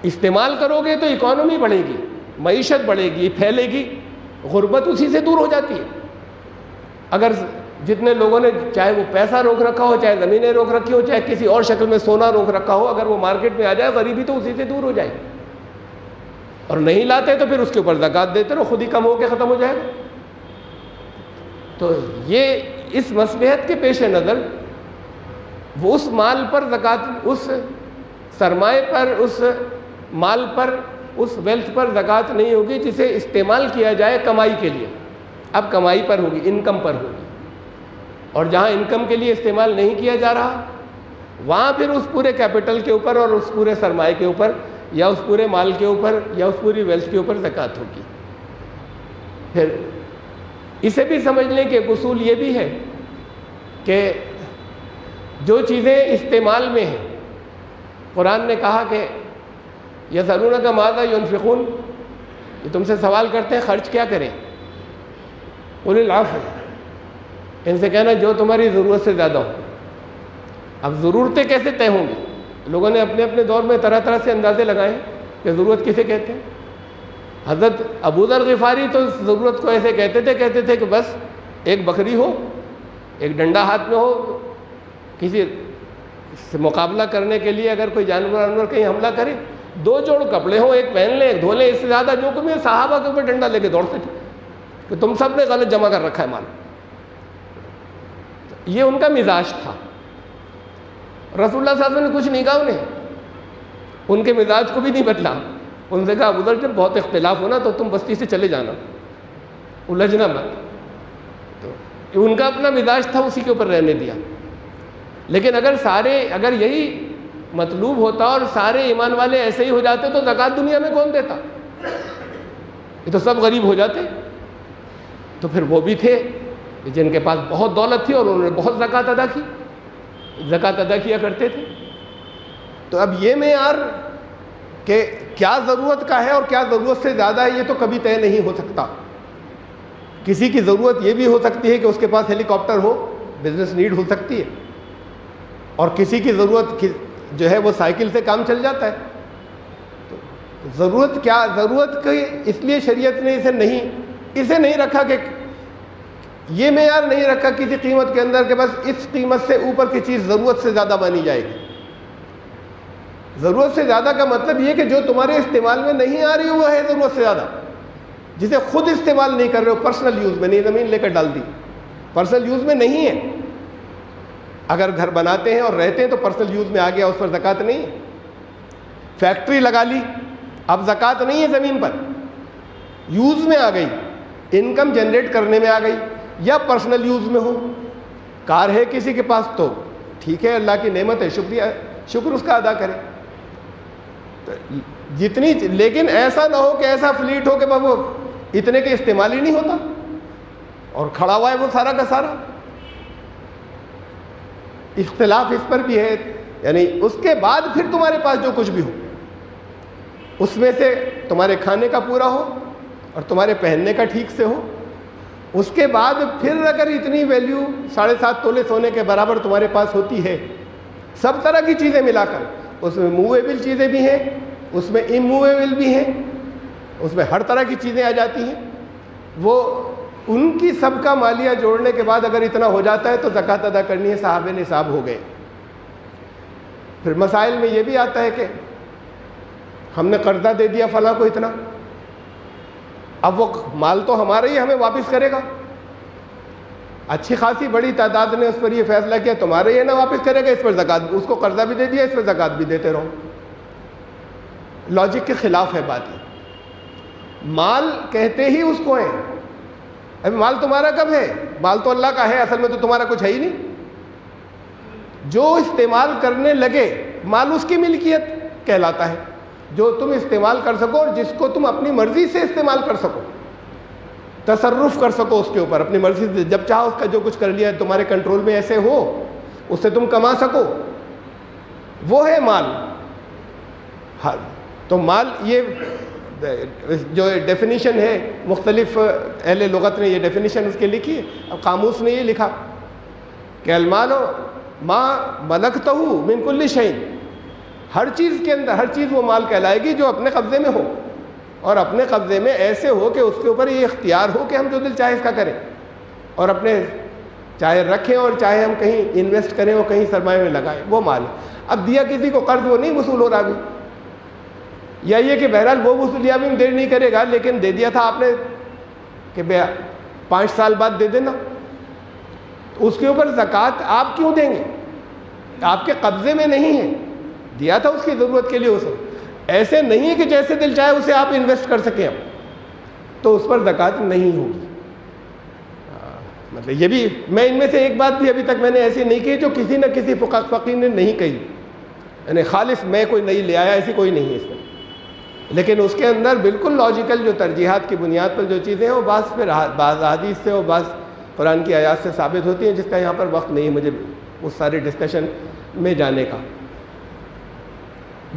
A: استعمال کرو گے تو اکانومی بڑھے گی، معیشت بڑھے گی، پھیلے گی، غربت اسی سے دور ہو جاتی ہے۔ اگر جتنے لوگوں نے چاہے وہ پیسہ روک رکھا ہو، چاہے زمینیں روک رکھی ہو، چاہے کسی اور شکل میں سونا روک رکھا ہو، اگر وہ مارکیٹ میں آ جائے غریبی تو اسی سے دور ہو جائے، اور نہیں لاتے تو پھر اس کے اوپر زکوٰۃ دیتے رہو، خود ہی کم ہو کے ختم ہو جائے گا۔ تو یہ اس مصلحت کے پیش نظر وہ اس مال پر زکوٰۃ، اس سرمائے پر، اس مال پر، اس ویلتھ پر زکوٰۃ نہیں ہوگی جسے استعمال کیا جائے کمائی کے لیے۔ اب کمائی پر ہوگی، انکم پر ہوگی، اور جہاں انکم کے لیے استعمال نہیں کیا جا رہا وہاں پھر اس پورے کیپٹل کے اوپر اور اس پورے سرمائے کے اوپر یا اس پورے مال کے اوپر یا اس پوری ویلتھ کے اوپر زکوٰۃ ہوگی۔ پھر اسے بھی سمجھ لیں کہ اصول یہ بھی ہے کہ جو چیزیں استعمال میں ہیں، قرآن نے کہا کہ یسألونک ماذا ینفقون، یہ تم سے سوال کرتے ہیں خرچ کیا کریں، قل العفو، ان سے کہنا جو تمہاری ضرورت سے زیادہ ہو۔ اب ضرورتیں کیسے طے ہوں گی؟ لوگوں نے اپنے اپنے دور میں طرح طرح سے اندازے لگائے کہ ضرورت کسے کہتے ہیں۔ حضرت ابو ذر غفاری تو ضرورت کو ایسے کہتے تھے کہ بس ایک بکری ہو، ایک ڈنڈا ہاتھ میں ہو، کسی سے مقابلہ کرنے کے لیے اگر کوئی جانور کہیں حملہ کرے، 2 جوڑ کپڑے ہوں، ایک پہن لیں ایک دھو لیں، اس سے زیادہ جو کمی صحابہ کے اوپر ڈنڈا لے کے دوڑتے تھے کہ تم سب نے غلط جمع کر رکھا ہے مال۔ یہ ان کا مزاج تھا۔ رسول اللہ صلی اللہ علیہ وسلم نے کچھ نہیں کہا انہیں، ان کے مزاج کو بھی نہیں بدلا۔ ان سے کہا ابو ذر جب بہت اختلاف ہونا تو تم بستی سے چلے جانا، الجھنا مت۔ تو ان کا اپنا مزاج تھا، اسی کے اوپر رہنے دیا۔ لیکن اگر یہی مطلوب ہوتا اور سارے ایمان والے ایسے ہی ہو جاتے تو زکوٰۃ دنیا میں کون دیتا؟ یہ تو سب غریب ہو جاتے۔ تو پھر وہ بھی تھے جن کے پاس بہت دولت تھی اور انہوں نے بہت زکوٰۃ ادا کی، زکوٰۃ ادا کیا کرتے تھے۔ تو اب یہ معیار کہ کیا ضرورت کا ہے اور کیا ضرورت سے زیادہ ہے یہ تو کبھی طے نہیں ہو سکتا۔ کسی کی ضرورت یہ بھی ہو سکتی ہے کہ اس کے پاس ہیلی کاپٹر ہو، بزنس نیڈ ہو سکتی ہے، اور کسی کی ضرورت جو ہے وہ سائیکل سے کام چل جاتا ہے۔ تو ضرورت کیا، ضرورت کی اس لیے شریعت نے اسے نہیں رکھا کہ یہ معیار نہیں رکھا کسی قیمت کے اندر کہ بس اس قیمت سے اوپر کی چیز ضرورت سے زیادہ مانی جائے گی۔ ضرورت سے زیادہ کا مطلب یہ کہ جو تمہارے استعمال میں نہیں آ رہی وہ ہے ضرورت سے زیادہ، جسے خود استعمال نہیں کر رہے ہو، پرسنل یوز میں نہیں، زمین لے کر ڈال دی، پرسنل یوز میں نہیں ہے۔ اگر گھر بناتے ہیں اور رہتے ہیں تو پرسنل یوز میں آ گیا، اس پر زکوٰۃ نہیں ہے۔ فیکٹری لگا لی، اب زکوٰۃ نہیں ہے زمین پر، یوز میں آ گئی، انکم جنریٹ کرنے میں آ گئی، یا پرسنل یوز میں ہو۔ کار ہے کسی کے پاس تو ٹھیک ہے، اللہ کی نعمت ہے، شکر اس کا ادا کرے۔ لیکن ایسا نہ ہو کہ ایسا فلیٹ ہو کہ وہ اتنے کے استعمال ہی نہیں ہوتا اور کھڑا ہوا ہے وہ سارا کا سارا۔ اختلاف اس پر بھی ہے، یعنی اس کے بعد پھر تمہارے پاس جو کچھ بھی ہو اس میں سے تمہارے کھانے کا پورا ہو اور تمہارے پہننے کا ٹھیک سے ہو، اس کے بعد پھر اگر اتنی ویلیو 7.5 تولے سونے کے برابر تمہارے پاس ہوتی ہے، سب طرح کی چیزیں ملا کر، اس میں موویبل چیزیں بھی ہیں، اس میں اموویبل بھی ہیں، اس میں ہر طرح کی چیزیں آ جاتی ہیں، وہ ان کی سب کا مالیہ جوڑنے کے بعد اگر اتنا ہو جاتا ہے تو زکوٰۃ ادا کرنی ہے، صاحب نصاب ہو گئے۔ پھر مسائل میں یہ بھی آتا ہے کہ ہم نے قرضہ دے دیا فلاں کو اتنا، اب وہ مال تو ہمارا ہی، ہمیں واپس کرے گا۔ اچھی خاصی بڑی تعداد نے اس پر یہ فیصلہ کیا تمہارے یہ نہ واپس کرے گا، اس پر زکوٰۃ، اس کو قرضہ بھی دے دیا، اس پر زکوٰۃ بھی دیتے رہو۔ لاجک کے خلاف ہے بات یہ۔ مال کہتے ہی اس کو ہے، ابھی مال تمہارا کب ہے؟ مال تو اللہ کا ہے، اصل میں تو تمہارا کچھ ہے ہی نہیں۔ جو استعمال کرنے لگے مال اس کی ملکیت کہلاتا ہے، جو تم استعمال کر سکو اور جس کو تم اپنی مرضی سے استعمال کر سکو، تصرف کر سکو اس کے اوپر اپنی مرضی سے، جب چاہو اس کا جو کچھ کر لیا، تمہارے کنٹرول میں ایسے ہو، اس سے تم کما سکو، وہ ہے مال۔ تو مال یہ جو ڈیفینیشن ہے، مختلف اہل لغت نے یہ ڈیفینیشن اس کے لکھی ہے۔ اب قاموس نے یہ لکھا کہ المال ما ملکتہ من کل شیء، ہر چیز کے اندر، ہر چیز وہ مال کہلائے گی جو اپنے قبضے میں ہو، اور اپنے قبضے میں ایسے ہو کہ اس کے اوپر یہ اختیار ہو کہ ہم جو دل چاہے اس کا کریں، اور اپنے چاہے رکھیں اور چاہے ہم کہیں انویسٹ کریں اور کہیں سرمایہ میں لگائیں، وہ مال ہے۔ اب دیا کسی کو قرض وہ نہیں وصول ہو رہا ابھی، یا یہ کہ بہرحال وہ وصولیابی میں دیر نہیں کرے گا، لیکن دے دیا تھا آپ نے کہ 5 سال بعد دے دینا، اس کے اوپر زکوٰۃ آپ کیوں دیں گے؟ آپ کے قبضے میں نہیں ہے، دیا تھا اس کی ضرورت کے لیے اسے، ایسے نہیں ہے کہ جیسے دل چاہے اسے آپ انویسٹ کر سکیں اب، تو اس پر زکوٰۃ نہیں ہوگی۔ مطلب یہ بھی میں ان میں سے ایک بات بھی ابھی تک میں نے ایسی نہیں کی جو کسی نہ کسی فقیر نے نہیں کہی، یعنی خالص میں کوئی نہیں لے آیا، ایسی کوئی نہیں ہے اس میں، لیکن اس کے اندر بالکل لاجیکل جو ترجیحات کی بنیاد پر جو چیزیں ہیں وہ بعض حدیث سے اور بعض قرآن کی آیات سے ثابت ہوتی ہیں، جس کا یہاں پر وقت نہیں ہے مجھے اس سارے ڈسکشن میں جانے کا۔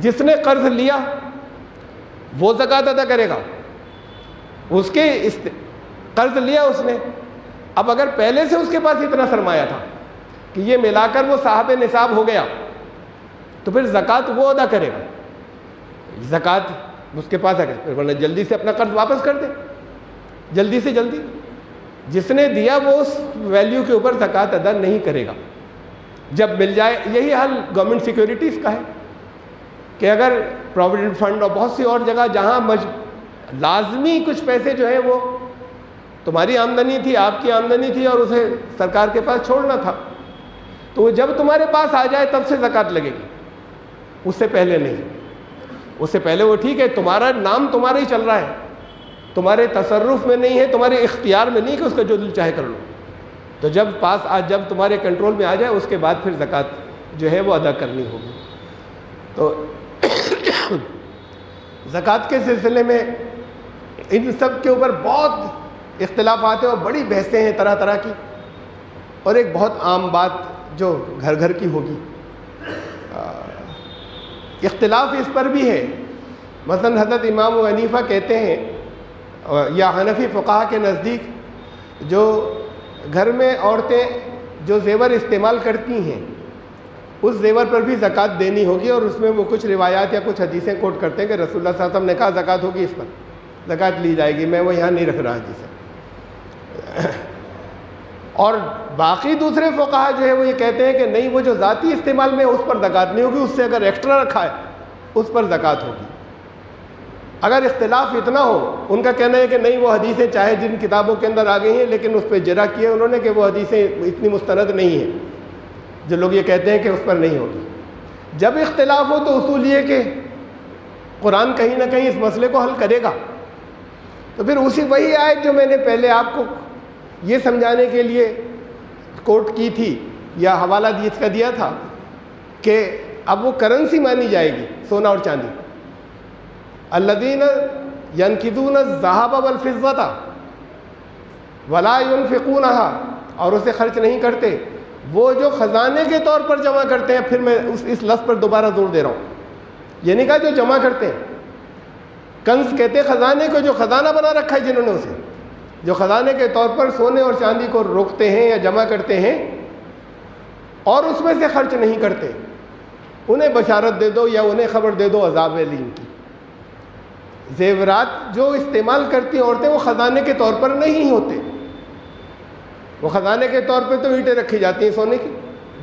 A: جس نے قرض لیا وہ زکوٰۃ ادا کرے گا، اس کے قرض لیا اس نے، اب اگر پہلے سے اس کے پاس اتنا سرمایہ تھا کہ یہ ملا کر وہ صاحب نصاب ہو گیا، تو پھر زکوٰۃ وہ ادا کرے گا، زکوٰۃ اس کے پاس ہے، ورنہ جلدی سے اپنا قرض واپس کر دے، جلدی سے جلدی۔ جس نے دیا وہ اس ویلیو کے اوپر زکوٰۃ ادا نہیں کرے گا، جب مل جائے۔ یہی حال گورنمنٹ سیکیورٹیز کا ہے کہ اگر پروویڈنٹ فنڈ اور بہت سی اور جگہ جہاں لازمی کچھ پیسے جو ہیں وہ تمہاری آمدنی تھی، آپ کی آمدنی تھی، اور اسے سرکار کے پاس چھوڑنا تھا، تو وہ جب تمہارے پاس آ جائے تب سے زکوٰۃ لگے گی، اس سے پہلے نہیں۔ اس سے پہلے وہ ٹھیک ہے، تمہارا نام تمہارا ہی چل رہا ہے، تمہارے تصرف میں نہیں ہے، تمہارے اختیار میں نہیں کہ اس کا جو دل چاہے کر لو، تو جب تمہارے کنٹرول میں آ جائے اس کے بعد پھر زکوٰۃ جو ہے وہ ادا کرنی ہوگی۔ تو زکوٰۃ کے سلسلے میں ان سب کے اوپر بہت اختلافات ہیں اور بڑی بحثیں ہیں طرح طرح کی، اور ایک بہت عام بات جو گھر گھر کی ہوگی، اختلاف اس پر بھی ہے۔ مثلا حضرت امام ابو حنیفہ کہتے ہیں، یا حنفی فقہا کے نزدیک، جو گھر میں عورتیں جو زیور استعمال کرتی ہیں اس زیور پر بھی زکوٰۃ دینی ہوگی، اور اس میں وہ کچھ روایات یا کچھ حدیثیں کوٹ کرتے ہیں کہ رسول اللہ صلی اللہ علیہ وسلم نے کہا زکوٰۃ ہوگی، اس پر زکوٰۃ لی جائے گی، میں وہ یہاں نہیں رکھ رہا حدیثیں۔ اور باقی دوسرے فقہا جو ہے وہ یہ کہتے ہیں کہ نہیں، وہ جو ذاتی استعمال میں اس پر زکوٰۃ نہیں ہوگی، اس سے اگر ایکسٹرا رکھا ہے اس پر زکوٰۃ ہوگی۔ اگر اختلاف اتنا ہو، ان کا کہنا ہے کہ نہیں، وہ حدیثیں چاہے جن کتابوں کے اندر آ گئی ہیں لیکن اس پہ جرح کیا انہوں نے کہ وہ حدیثیں اتنی مستند نہیں ہیں، جو لوگ یہ کہتے ہیں کہ اس پر نہیں ہوگی۔ جب اختلاف ہو تو اصول یہ کہ قرآن کہیں نہ کہیں اس مسئلے کو حل کرے گا، تو پھر وہی آیت جو میں نے پہلے آپ کو یہ سمجھانے کے لیے کوٹ کی تھی یا حوالہ اس کا دیا تھا کہ اب وہ کرنسی مانی جائے گی، سونا اور چاندی۔ الذین ینقضون الذھب والفضة ولا ينفقونها، اور اسے خرچ نہیں کرتے، وہ جو خزانے کے طور پر جمع کرتے ہیں۔ پھر میں اس لفظ پر دوبارہ زور دے رہا ہوں، یہ نہیں کہا جو جمع کرتے ہیں، کنز کہتے ہیں خزانے کو، جو خزانہ بنا رکھا ہے جنہوں نے اسے، جو خزانے کے طور پر سونے اور چاندی کو روکتے ہیں یا جمع کرتے ہیں اور اس میں سے خرچ نہیں کرتے، انہیں بشارت دے دو یا انہیں خبر دے دو عذاب علیم کی۔ زیورات جو استعمال کرتی ہیں عورتیں وہ خزانے کے طور پر نہیں ہوتے، وہ خزانے کے طور پہ تو اینٹیں رکھی جاتی ہیں سونے کی،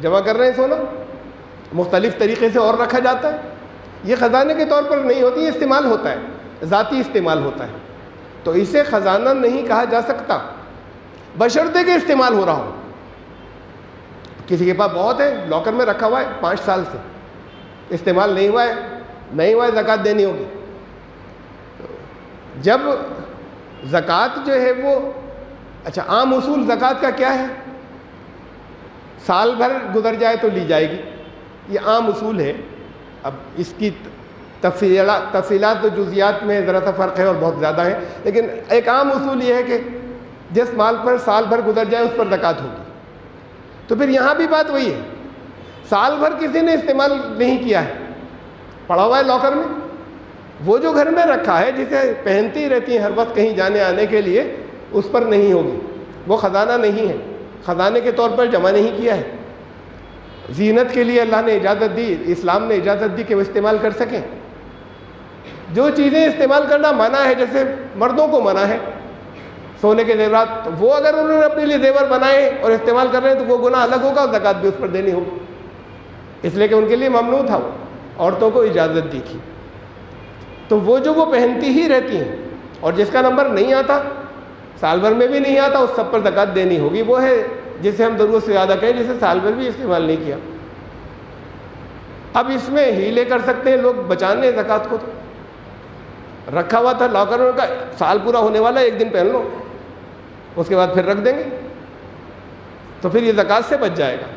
A: جمع کر رہے ہیں سونا، مختلف طریقے سے اور رکھا جاتا ہے، یہ خزانے کے طور پر نہیں ہوتی، یہ استعمال ہوتا ہے، ذاتی استعمال ہوتا ہے، تو اسے خزانہ نہیں کہا جا سکتا بشرطے کہ استعمال ہو رہا ہو۔ کسی کے پاس بہت ہے، لاکر میں رکھا ہوا ہے 5 سال سے، استعمال نہیں ہوا ہے، زکوٰۃ دینی ہوگی۔ جب زکوٰۃ جو ہے وہ، اچھا عام اصول زکوٰۃ کا کیا ہے؟ سال بھر گزر جائے تو لی جائے گی، یہ عام اصول ہے۔ اب اس کی تفصیلات و جزیات میں ذرا سا فرق ہے اور بہت زیادہ ہے، لیکن ایک عام اصول یہ ہے کہ جس مال پر سال بھر گزر جائے اس پر زکوٰۃ ہوگی۔ تو پھر یہاں بھی بات وہی ہے، سال بھر کسی نے استعمال نہیں کیا ہے، پڑا ہوا ہے لاکر میں، وہ جو گھر میں رکھا ہے جسے پہنتی رہتی ہیں ہر وقت کہیں جانے آنے کے لیے، اس پر نہیں ہوگی، وہ خزانہ نہیں ہے، خزانے کے طور پر جمع نہیں کیا ہے، زینت کے لیے اللہ نے اجازت دی، اسلام نے اجازت دی کہ وہ استعمال کر سکیں۔ جو چیزیں استعمال کرنا منع ہے، جیسے مردوں کو منع ہے، سونے کے زیورات، وہ اگر انہوں نے اپنے لیے زیور بنائے اور استعمال کر رہے ہیں تو وہ گناہ الگ ہوگا اور زکوٰۃ بھی اس پر دینی ہوگی، اس لیے کہ ان کے لیے ممنوع تھا، وہ عورتوں کو اجازت دی تھی۔ تو وہ جو وہ پہنتی ہی رہتی ہیں اور جس کا نمبر نہیں آتا، سال بھر میں بھی نہیں آتا، اس سب پر زکوٰۃ دینی ہوگی۔ وہ ہے جسے ہم ضرورت سے زیادہ کہیں، جسے سال بھر بھی استعمال نہیں کیا۔ اب اس میں ہیلے کر سکتے ہیں لوگ بچانے زکوٰۃ کو، تو رکھا ہوا تھا لاکر میں کا، سال پورا ہونے والا ہے، ایک دن پہن لو، اس کے بعد پھر رکھ دیں گے، تو پھر یہ زکوٰۃ سے بچ جائے گا۔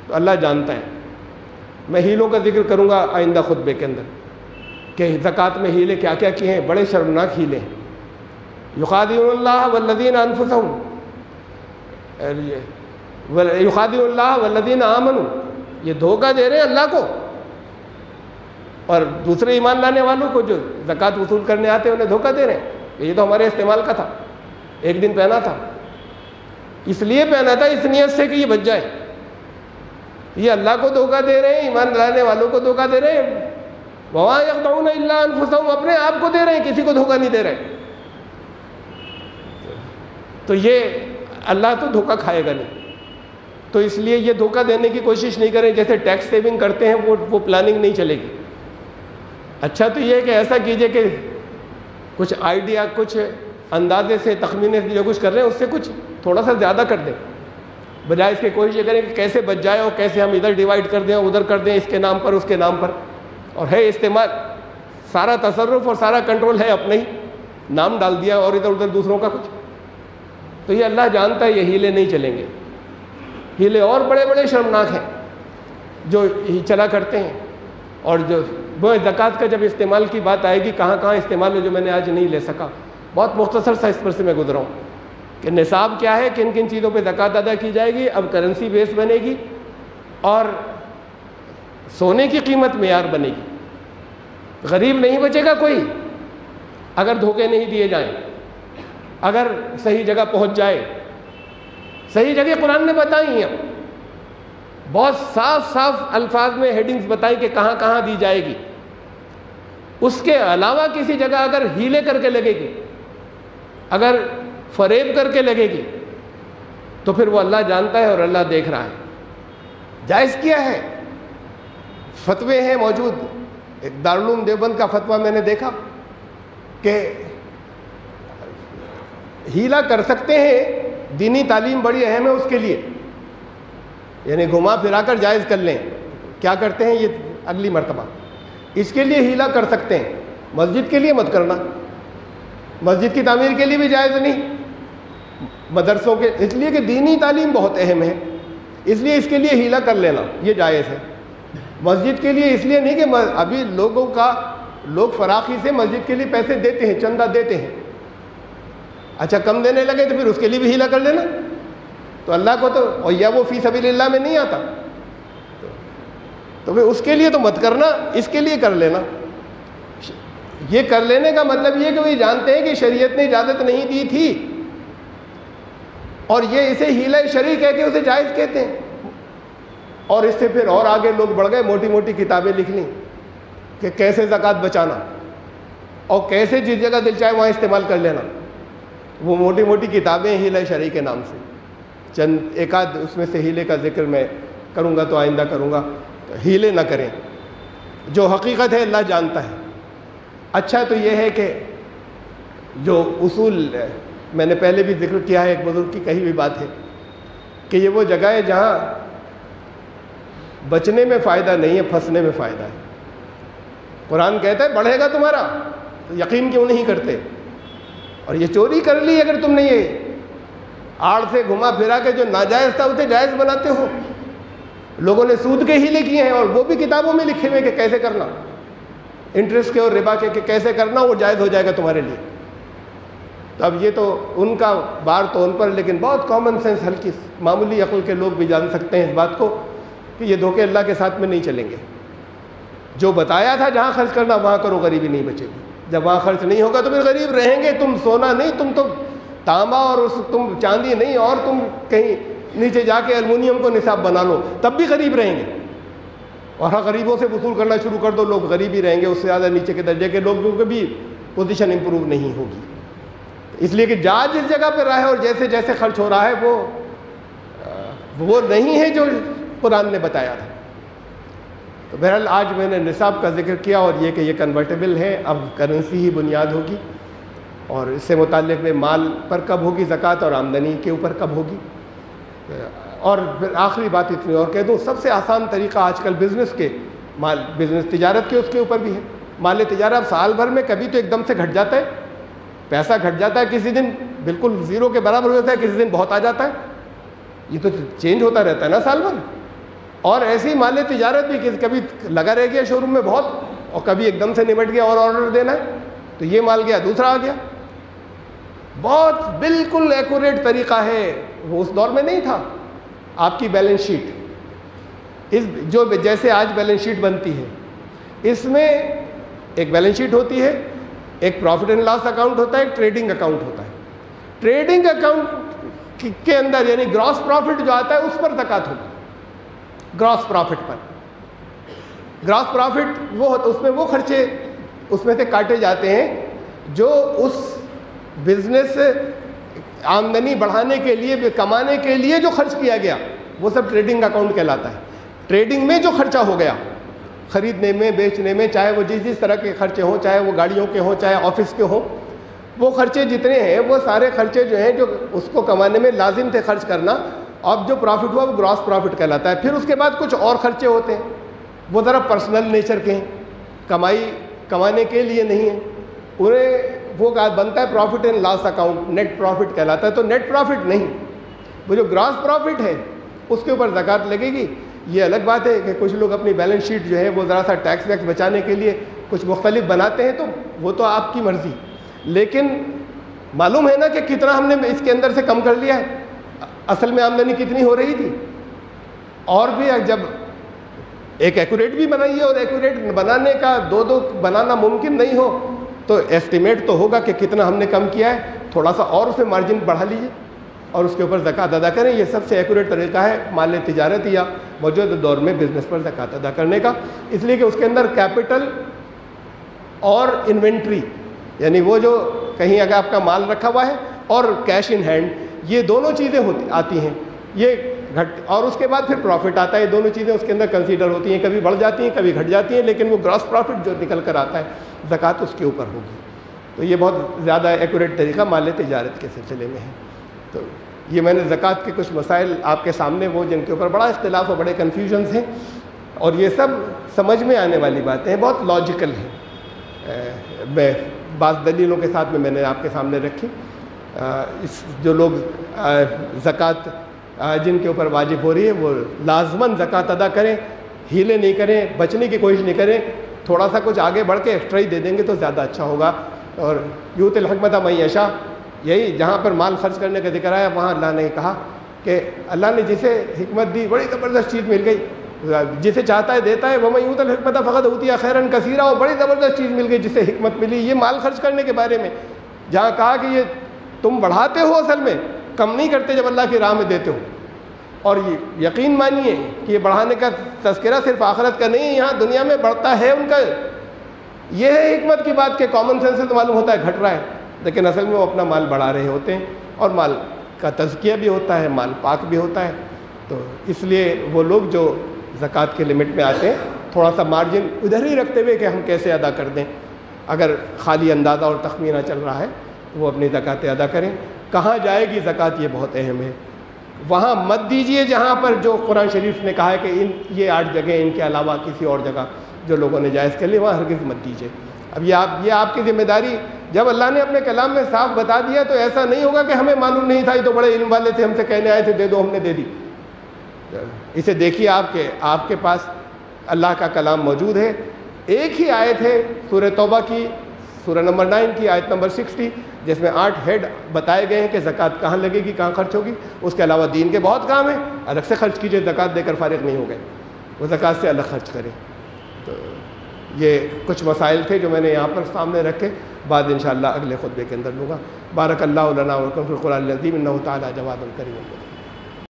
A: تو اللہ جانتا ہے۔ میں ہیلوں کا ذکر کروں گا آئندہ خطبے کے اندر کہ زکوٰۃ میں ہیلے کیا کیا کیے ہیں، بڑے شرمناک ہیلے ہیں۔ یخادعون اللہ والذین انفسہم، یخادعون اللہ والذین آمنوا، یہ دھوکہ دے رہے ہیں اللہ کو اور دوسرے ایمان لانے والوں کو جو زکوٰۃ وصول کرنے آتے ہیں انہیں دھوکہ دے رہے ہیں۔ یہ تو ہمارے استعمال کا تھا، ایک دن پہنا تھا، اس لیے پہنا تھا اس نیت سے کہ یہ بچ جائے۔ یہ اللہ کو دھوکہ دے رہے ہیں، ایمان لانے والوں کو دھوکہ دے رہے ہیں۔ وَمَا يَخْدَعُونَ إِلَّا أَنفُسَهُمْ، اپنے آپ کو دے رہے ہیں، کسی کو دھوکہ نہیں دے رہے۔ تو یہ اللہ تو دھوکہ کھائے گا نہیں، تو اس لیے یہ دھوکہ دینے کی کوشش نہیں کریں۔ جیسے ٹیکس سیونگ کرتے ہیں وہ پلاننگ نہیں چلے گی۔ اچھا تو یہ ہے کہ ایسا کیجئے کہ کچھ آئیڈیا، کچھ اندازے سے، تخمینے سے جو کچھ کر رہے ہیں اس سے کچھ تھوڑا سا زیادہ کر دیں، بجائے اس کے کوشش یہ کریں کہ کیسے بچ جائے اور کیسے ہم ادھر ڈیوائیڈ کر دیں اور ادھر کر دیں، اس کے نام پر اس کے نام پر، اور ہے استعمال، سارا تصرف اور سارا کنٹرول ہے اپنا ہی، نام ڈال دیا اور ادھر ادھر دوسروں کا کچھ۔ تو یہ اللہ جانتا ہے، یہ ہیلے نہیں چلیں گے۔ ہیلے اور بڑے بڑے شرمناک ہیں جو چلا کرتے ہیں، اور جو وہ زکوٰۃ کا جب استعمال کی بات آئے گی، کہاں کہاں استعمال ہے جو میں نے آج نہیں لے سکا، بہت مختصر سا اس پر سے میں گزرا ہوں کہ نصاب کیا ہے، کن کن چیزوں پہ زکوٰۃ ادا کی جائے گی، اب کرنسی بیس بنے گی اور سونے کی قیمت معیار بنے گی۔ غریب نہیں بچے گا کوئی اگر دھوکے نہیں دیے جائیں، اگر صحیح جگہ پہنچ جائے۔ صحیح جگہ قرآن نے بتائی ہیں، بہت صاف صاف الفاظ میں ہیڈنگز بتائی کہ کہاں کہاں دی جائے گی۔ اس کے علاوہ کسی جگہ اگر ہیلے کر کے لگے گی، اگر فریب کر کے لگے گی، تو پھر وہ اللہ جانتا ہے اور اللہ دیکھ رہا ہے۔ جائز کیا ہے، فتوے ہیں موجود۔ ایک دارالعلوم دیوبند کا فتویٰ میں نے دیکھا کہ ہیلا کر سکتے ہیں، دینی تعلیم بڑی اہم ہے اس کے لیے، یعنی گھما پھرا کر جائز کر لیں۔ کیا کرتے ہیں یہ اگلی مرتبہ، اس کے لیے ہیلا کر سکتے ہیں، مسجد کے لیے مت کرنا، مسجد کی تعمیر کے لیے بھی جائز نہیں، مدرسوں کے، اس لیے کہ دینی تعلیم بہت اہم ہے، اس لیے اس کے لیے ہیلا کر لینا یہ جائز ہے۔ مسجد کے لیے اس لیے نہیں کہ ابھی لوگ فراخی سے مسجد کے لیے پیسے دیتے ہیں، چندہ دیتے ہیں، اچھا کم دینے لگے تو پھر اس کے لیے بھی ہیلا کر لینا، تو اللہ کو تو، اور یا وہ فی سبیل اللہ میں نہیں آتا، تو پھر اس کے لیے تو مت کرنا، اس کے لیے کر لینا۔ یہ کر لینے کا مطلب یہ کہ وہ جانتے ہیں کہ شریعت نے اجازت نہیں دی تھی، اور یہ اسے ہیلا شرعی کہہ کے اسے جائز کہتے ہیں۔ اور اس سے پھر اور آگے لوگ بڑھ گئے، موٹی موٹی کتابیں لکھ لیں کہ کیسے زکوٰۃ بچانا اور کیسے جس جگہ دل چاہے وہاں استعمال کر لینا۔ وہ موٹی موٹی کتابیں ہیلا شرعی کے نام سے، چند ایک آدھ اس میں سے ہیلے کا ذکر میں کروں گا تو آئندہ کروں گا۔ ہیلے نہ کریں، جو حقیقت ہے اللہ جانتا ہے۔ اچھا تو یہ ہے کہ جو اصول میں نے پہلے بھی ذکر کیا ہے، ایک بزرگ کی کہی ہوئی بات ہے کہ یہ وہ جگہ ہے جہاں بچنے میں فائدہ نہیں ہے، پھنسنے میں فائدہ ہے۔ قرآن کہتا ہے بڑھے گا تمہارا، تو یقین کیوں نہیں کرتے؟ اور یہ چوری کر لی اگر تم نے، یہ آڑ سے گھما پھرا کے جو ناجائز تھا اسے جائز بناتے ہو۔ لوگوں نے سود کے ہیلے کیے ہیں اور وہ بھی کتابوں میں لکھے ہوئے کہ کیسے کرنا، انٹرسٹ کے اور ربا کے کہ کیسے کرنا، وہ جائز ہو جائے گا تمہارے لیے۔ تو اب یہ تو ان کا بار تو ان پر، لیکن بہت کامن سینس، ہلکی معمولی عقل کے لوگ بھی جان سکتے ہیں اس بات کو کہ یہ دھوکے اللہ کے ساتھ میں نہیں چلیں گے۔ جو بتایا تھا جہاں خرچ کرنا وہاں کرو، غریبی نہیں بچے گی۔ جب وہاں خرچ نہیں ہوگا تو پھر غریب رہیں گے۔ تم سونا نہیں، تم تو تانبا اور تم چاندی نہیں، اور تم کہیں نیچے جا کے المونیم کو نصاب بنا لو تب بھی غریب رہیں گے۔ اور ہاں غریبوں سے وصول کرنا شروع کر دو، لوگ غریب ہی رہیں گے، اس سے زیادہ نیچے کے درجے کے لوگوں کی بھی پوزیشن امپروو نہیں ہوگی۔ اس لیے کہ جہاں جس جگہ پہ رہا ہے اور جیسے جیسے خرچ ہو رہا ہے وہ نہیں ہے جو قرآن نے بتایا تھا. تو بہرحال آج میں نے نصاب کا ذکر کیا اور یہ کہ یہ کنورٹیبل ہے, اب کرنسی ہی بنیاد ہوگی, اور اس سے متعلق میں مال پر کب ہوگی زکوٰۃ اور آمدنی کے اوپر کب ہوگی. اور پھر آخری بات اتنی اور کہہ دوں, سب سے آسان طریقہ آج کل بزنس کے بزنس تجارت کے اس کے اوپر بھی ہے. مال تجارت سال بھر میں کبھی تو ایک دم سے گھٹ جاتا ہے, پیسہ گھٹ جاتا ہے, کسی دن بالکل زیرو کے برابر ہو جاتا ہے, کسی دن بہت آ جاتا ہے. یہ تو چینج ہوتا رہتا ہے نا سال بھر. اور ایسی مال تجارت بھی کبھی لگا رہ گیا شو روم میں بہت, اور کبھی ایک دم سے نمٹ گیا اور آرڈر دینا ہے تو یہ مال گیا دوسرا آ گیا. بہت بالکل ایکوریٹ طریقہ ہے, وہ اس دور میں نہیں تھا. آپ کی بیلنس شیٹ جو جیسے آج بیلنس شیٹ بنتی ہے, اس میں ایک بیلنس شیٹ ہوتی ہے, ایک پروفٹ اینڈ لاس اکاؤنٹ ہوتا ہے, ایک ٹریڈنگ اکاؤنٹ ہوتا ہے. ٹریڈنگ اکاؤنٹ کے اندر یعنی گراس پروفٹ جو آتا ہے اس پر زکوٰۃ ہوگی. گراس پروفٹ پر, گراس پروفٹ وہ اس میں وہ خرچے اس میں سے کاٹے جاتے ہیں جو اس بزنس آمدنی بڑھانے کے لیے کمانے کے لیے جو خرچ کیا گیا وہ سب ٹریڈنگ اکاؤنٹ کہلاتا ہے. ٹریڈنگ میں جو خرچہ ہو گیا, خریدنے میں بیچنے میں, چاہے وہ جس طرح کے خرچے ہوں, چاہے وہ گاڑیوں کے ہوں, چاہے آفس کے ہوں, وہ خرچے جتنے ہیں وہ سارے خرچے جو ہیں جو اس کو کمانے میں لازم تھے خرچ کرنا, اب جو پروفٹ ہوا وہ گراس پروفٹ کہلاتا ہے. پھر اس کے بعد کچھ اور خرچے ہوتے ہیں, وہ ذرا پرسنل نیچر کے ہیں, کمانے کے لیے نہیں ہیں, انہیں وہ بنتا ہے profit and loss account, net profit کہلاتا ہے. تو نیٹ پروفٹ نہیں, وہ جو گراس پروفٹ ہے اس کے اوپر زکوٰۃ لگے گی. یہ الگ بات ہے کہ کچھ لوگ اپنی بیلنس شیٹ جو ہے وہ ذرا سا ٹیکس ویکس بچانے کے لیے کچھ مختلف بناتے ہیں, تو وہ تو آپ کی مرضی. لیکن معلوم ہے نا کہ کتنا ہم نے اس کے اندر سے کم کر لیا ہے. اصل میں آمدنی کتنی ہو رہی تھی, اور بھی جب ایک ایکوریٹ بھی بنائیے, اور ایکوریٹ بنانے کا دو بنانا ممکن نہیں ہو تو ایسٹیمیٹ تو ہوگا کہ کتنا ہم نے کم کیا ہے, تھوڑا سا اور اس میں مارجن بڑھا لیجیے اور اس کے اوپر زکوٰۃ ادا کریں. یہ سب سے ایکوریٹ طریقہ ہے مال تجارت یا موجودہ دور میں بزنس پر زکوٰۃ ادا کرنے کا, اس لیے کہ اس کے اندر کیپٹل اور انوینٹری یعنی وہ جو کہیں اگر آپ کا مال رکھا ہوا ہے اور کیش ان ہینڈ, یہ دونوں چیزیں آتی ہیں. یہ اور اس کے بعد پھر پروفٹ آتا ہے. یہ دونوں چیزیں اس کے اندر کنسیڈر ہوتی ہیں, کبھی بڑھ جاتی ہیں کبھی گھٹ جاتی ہیں, لیکن وہ گراس پروفٹ جو نکل کر آتا ہے زکوٰۃ اس کے اوپر ہوگی. تو یہ بہت زیادہ ایکوریٹ طریقہ مال تجارت کے سلسلے میں ہے. تو یہ میں نے زکوٰۃ کے کچھ مسائل آپ کے سامنے وہ جن کے اوپر بڑا اختلاف اور بڑے کنفیوژنس ہیں, اور یہ سب سمجھ میں آنے والی باتیں ہیں, بہت لاجیکل ہیں. میں بعض دلیلوں کے ساتھ میں نے آپ کے سامنے رکھی. جو لوگ زکوٰۃ جن کے اوپر واجب ہو رہی ہے وہ لازماً زکوٰۃ ادا کریں, ہیلے نہیں کریں, بچنے کی کوشش نہیں کریں. تھوڑا سا کچھ آگے بڑھ کے ایکسٹرا ہی دے دیں گے تو زیادہ اچھا ہوگا. اور یوت الحکمت من یشاء, یہی جہاں پر مال خرچ کرنے کا ذکر آیا وہاں اللہ نے کہا کہ اللہ نے جسے حکمت دی بڑی زبردست چیز مل گئی, جسے چاہتا ہے دیتا ہے. وَمَن یُؤْتَ الْحِکْمَةَ فَقَدْ أُوتِیَ خَیْرًا کَثِیرًا, اور بڑی زبردست چیز مل گئی جسے حکمت ملی. یہ مال خرچ کرنے کے بارے میں جہاں کہا کہ یہ تم بڑھاتے ہو, اصل میں کم نہیں کرتے جب اللہ کی راہ میں دیتے ہو. اور یہ یقین مانیے کہ یہ بڑھانے کا تذکرہ صرف آخرت کا نہیں ہے, یہاں دنیا میں بڑھتا ہے ان کا. یہ ہے حکمت کی بات کہ کامن سینس سے تو معلوم ہوتا ہے گھٹ رہا ہے, لیکن اصل میں وہ اپنا مال بڑھا رہے ہوتے ہیں, اور مال کا تزکیہ بھی ہوتا ہے, مال پاک بھی ہوتا ہے. تو اس لیے وہ لوگ جو زکوٰۃ کے لمٹ میں آتے ہیں تھوڑا سا مارجن ادھر ہی رکھتے ہوئے کہ ہم کیسے ادا کر دیں, اگر خالی اندازہ اور تخمینہ چل رہا ہے وہ اپنی زکوٰۃ ادا کریں. کہاں جائے گی زکوٰۃ یہ بہت اہم ہے. وہاں مت دیجئے جہاں پر جو قرآن شریف نے کہا ہے کہ یہ 8 جگہیں ان کے علاوہ کسی اور جگہ جو لوگوں نے جائز کر لی, وہاں ہرگز مت دیجئے. اب یہ آپ کی ذمہ داری, جب اللہ نے اپنے کلام میں صاف بتا دیا تو ایسا نہیں ہوگا کہ ہمیں معلوم نہیں تھا, یہ تو بڑے علم والے تھے, ہم سے کہنے آئے تھے دے دو, ہم نے دے دی. اسے دیکھیے آپ کے پاس اللہ کا کلام موجود ہے. ایک ہی آیت ہے سورہ توبہ کی, سورہ نمبر 9 کی آیت نمبر 60, جس میں 8 ہیڈ بتائے گئے ہیں کہ زکوٰۃ کہاں لگے گی, کہاں خرچ ہوگی. اس کے علاوہ دین کے بہت کام ہیں, الگ سے خرچ کیجئے, زکوٰۃ دے کر فارغ نہیں ہو گئے, وہ زکوٰۃ سے الگ خرچ کریں. تو یہ کچھ مسائل تھے جو میں نے یہاں پر سامنے رکھے, بعد انشاءاللہ اگلے خطبے کے اندر لوں گا. بارک اللہ لنا و لکم فی القرآن العظیم انہ تعالی جواد کریم.